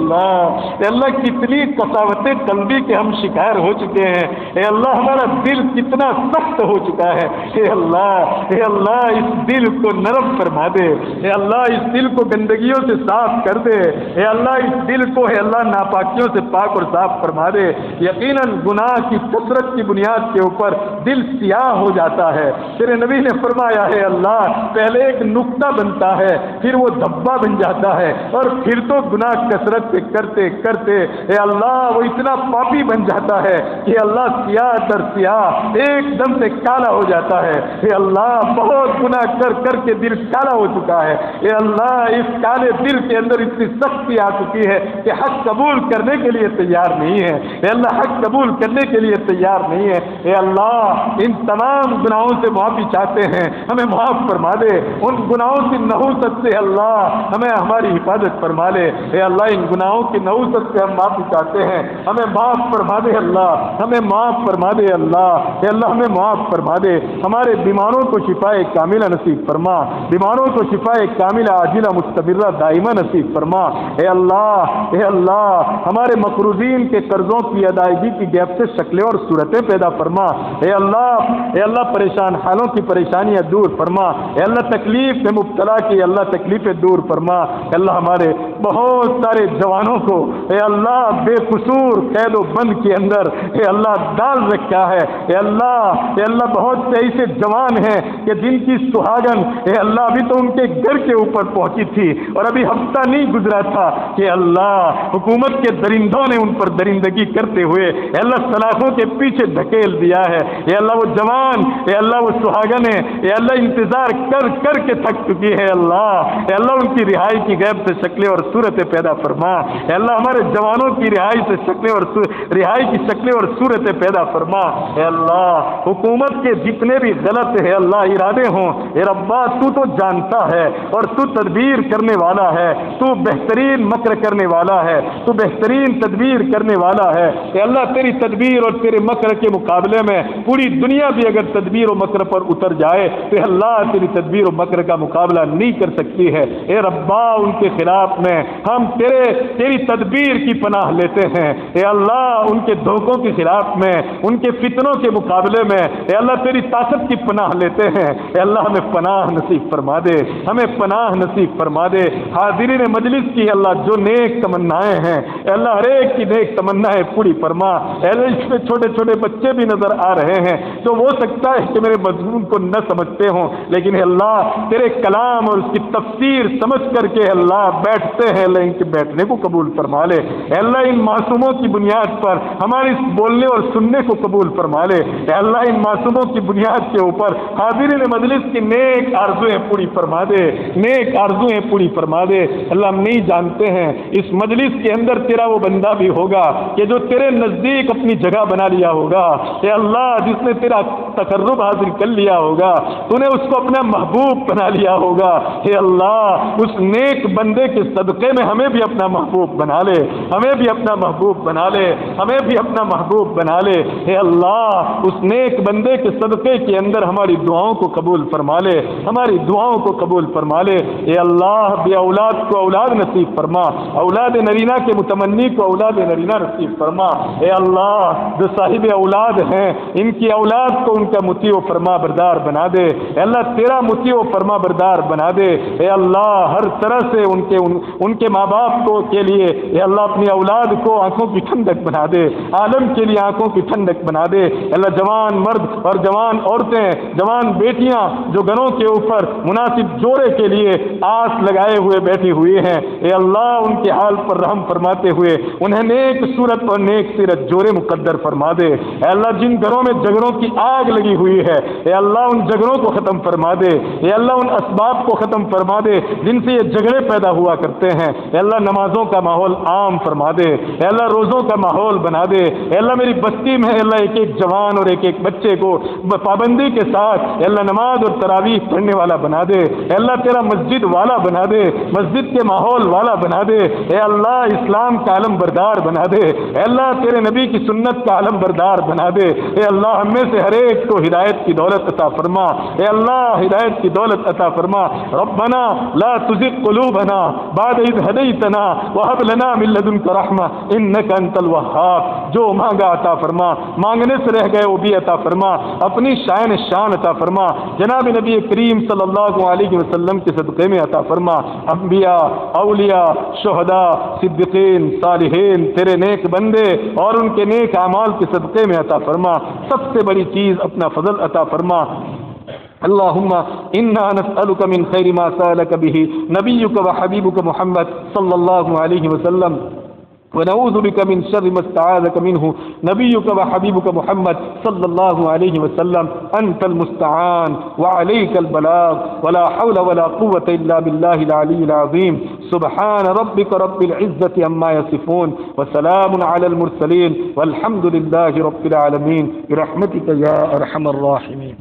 اللہ کتنی قساوتیں قلبی کے ہم شکار ہو چکے ہیں. اے اللہ ہمارا دل کتنا سخت ہو چکا ہے. اے اللہ اس دل کو نرم فرما دے. اے اللہ اس دل کو گندگیوں سے صاف کر دے، اے اللہ اس دل کو اے اللہ ناپاکیوں سے پاک اور صاف فرما دے۔ یقیناً گناہ کی کثرت کی بنیاد کے اوپر دل سیاہ ہو جاتا ہے، تیرے نبی نے فرمایا ہے اللہ پہلے ایک نقطہ بنتا ہے پھر وہ دھبا بن جاتا ہے اور پھر تو گناہ کثرت سے کرتے کرتے اے اللہ وہ اتنا پاپی بن جاتا ہے کہ اللہ سیاہ در سیاہ ایک دم سے کالا ہو جاتا ہے۔ اے اللہ بہت گناہ کر کر کے دل کالا ہو چکا ہے، اے اللہ اس کالے دل کے اندر اتنی سختی آ چکی ہے کہ حق قبول کرنے کے لیے تیار نہیں ہے، اے اللہ حق قبول کرنے کے لیے تیار نہیں ہے۔ اے اللہ ان تمام گناہوں سے معافی چاہتے ہیں، ہمیں معاف فرما دے، ان گناہوں کی نحوست سے اللہ ہمیں ہماری حفاظت فرما لے۔ اے اللہ ان گناہوں کی نحوست سے ہم معافی چاہتے ہیں، ہمیں معاف فرما دے اللہ، ہمیں معاف فرما دے اللہ، اے اللہ ہمیں معاف فرما دے، ہمارے بیماروں کو شفائے کاملہ نصیب فرما، بیماروں کو شفائے کاملہ عاجلہ مستمرہ دائمہ نصیب فرما۔ اے اللہ ہمارے مقروضین کے قرضوں کی ادائیگی کی گیپ سے شکلیں اور صورتیں پیدا فرما۔ اے اللہ پریشان حالوں کی پریشانیاں دور فرما۔ اے اللہ تکلیف میں مبتلا کی اللہ تکلیفیں دور فرما۔ اے اللہ ہمارے بہت سارے جوانوں کو اے اللہ بے قصور قید و بند کے اندر اے اللہ ڈال رکھا ہے۔ اے اللہ بہت سے ایسے جوان ہیں کہ جن کی سہاگن اے اللہ ابھی تو ان کے گھر کے اوپر پہنچی تھی اور ابھی ہفتہ نہیں گزرا تھا کہ اللہ حکومت کے درندوں نے ان پر درندگی کرتے ہوئے اے اللہ سلاخوں کے پیچھے دھکیل دیا ہے۔ اے اللہ وہ جوان اے اللہ وہ سہاگنیں اے اللہ انتظار کر کر کے تھک چکی ہے اے اللہ ان کی رہائی کی غیب سے شکلیں اور صورتیں پیدا فرما۔ اے اللہ ہمارے جوانوں کی رہائی سے رہائی کی شکلیں اور صورتیں پیدا فرما۔ اے اللہ حکومت کے جتنے بھی غلط ہے اللہ ارادے ہوں اے ربا تو جانتا ہے اور تو تدبیر کرنے والا ہے، تو بہترین مکر کرنے والا ہے، تو بہترین تدبیر کرنے والا ہے۔ اے اللہ تیری تدبیر اور تیرے مکر کے مقابلے میں پوری دنیا بھی اگر تدبیر و مکر پر اتر جائے تو اللہ تیری تدبیر و مکر کا مقابلہ نہیں کر سکتی ہے۔ اے ربا ان کے خلاف میں ہم تیری تدبیر کی پناہ لیتے ہیں۔ اے اللہ ان کے دھوکوں کے خلاف میں ان کے فتنوں کے مقابلے میں اے اللہ تیری طاقت کی پناہ لیتے ہیں۔ اے اللہ ہمیں پناہ نصیب فرما دے، ہمیں پناہ نصیب فرما دے۔ حاضرین مجلس کی اللہ جو نیک تمنائیں ہیں اے اللہ ہر ایک کی نیک تمنائیں پوری فرما۔ اے اللہ اس میں چھوٹے چھوٹے بچے بھی نظر آ رہے ہیں جو ہو سکتا ہے کہ میرے مضمون کو نہ سمجھتے ہوں لیکن اے اللہ تیرے کلام اور اس کی تفسیر سمجھ کر کے اللہ بیٹھتے ہیں، اللہ ان کے بیٹھنے کو قبول فرما لے۔ اے اللہ ان معصوموں کی بنیاد پر ہمارے اس بولنے اور سننے کو قبول فرما لے۔ اے اللہ ان معصوموں کی بنیاد کے اوپر حاضرین مجلس کی نیک آرزویں پوری فرما دے، نیک آرزویں پوری فرما دے۔ اللہ ہم نہیں جانتے ہیں اس مجلس کے اندر تیرا وہ بندہ بھی ہوگا کہ جو تیرے نزدیک اپنی جگہ بنا لیا ہوگا، اے اللہ جس نے تیرا تقرب حاصل کر لیا ہوگا، تو نے اس کو اپنا محبوب بنا لیا ہوگا۔ اے اللہ اس نیک بندے کے صدقے میں ہمیں بھی اپنا محبوب بنا لے، ہمیں بھی اپنا محبوب بنا لے، ہمیں بھی اپنا محبوب بنا لے۔ اے اللہ اس نیک بندے کے صدقے کے اندر ہماری دعاؤں کو قبول فرما لے، ہماری دعاؤں کو قبول فرما لے۔ اے اللہ بے اولاد کو اولاد نصیب فرما، اولاد نرینہ کے متمنی کو اولاد نرینہ نصیب فرما۔ اے اللہ جو صاحب اولاد ہیں ان کی اولاد کو ان کا مطیع و فرما بردار بنا دے۔ اے اللہ تیرا مطیع و فرما بردار بنا دے۔ اے اللہ ہر طرح سے ان کے ماں باپ کو کے لیے اے اللہ اپنی اولاد کو آنکھوں کی ٹھنڈک بنا دے، عالم کے لیے آنکھوں کی ٹھنڈک بنا دے۔ اے اللہ جوان مرد اور جوان عورتیں، جوان بیٹیاں جو گھروں کے اوپر مناسب جوڑے کے لیے آس لگائے ہوئے بیٹھی ہوئی ہیں، اے اللہ ان کے حال پر رحم فرماتے ہوئے انہیں نیک صورت اور نیک سیرت جوڑے مقدر فرما دے۔ اے اللہ جن گھروں میں جھگڑوں کی آگ لگی ہوئی ہے اے اللہ ان جھگڑوں کو ختم فرما دے۔ اے اللہ ان اسباب کو ختم فرما دے جن سے یہ جھگڑے پیدا ہوا کرتے ہیں۔ اے اللہ نمازوں کا ماحول عام فرما دے، اے اللہ روزوں کا ماحول بنا دے۔ اے اللہ میری بستی میں اے اللہ ایک ایک جوان اور ایک ایک بچے کو پابندی کے ساتھ اے اللہ نماز اور تراویح پڑھنے والا بنا دے۔ اے اللہ تیرا مسجد والا بنا دے، مسجد کے ماحول والا بنا دے۔ اے اللہ اسلام کا علم بردار بنا دے۔ اے اللہ تیرے نبی کی سنت کا علم بردار بنا دے۔ اے اللہ ہم میں سے ہر ایک کو ہدایت کی دولت عطا فرما۔ اے اللہ ہدایت کی دولت عطا فرما۔ ربنا لا تزغ قلوبنا بعد إذ هديتنا وهب لنا من لدنك رحمة إنك أنت الوهاب. جو مانگا عطا فرما, مانگنے سے رہ گئے وہ بھی عطا فرما, اپنی شان عطا فرما, جناب نبی کریم صلی اللہ علیہ وسلم کے صدقے میں عطا فرما. انبیاء, اولیاء, شہداء, صدیقین, صالحین تیرے نیک بندے اور ان کے نیک اعمال کے صدقے میں عطا فرما. سب سے بڑی چیز اپنا فضل عطا فرما. اللهم إنا نسألك من خير ما سألك به نبيك وحبيبك محمد صلى الله عليه وسلم, ونعوذ بك من شر ما استعاذك منه نبيك وحبيبك محمد صلى الله عليه وسلم. أنت المستعان وعليك البلاغ ولا حول ولا قوة إلا بالله العلي العظيم. سبحان ربك رب العزة عما يصفون وسلام على المرسلين والحمد لله رب العالمين برحمتك يا أرحم الراحمين.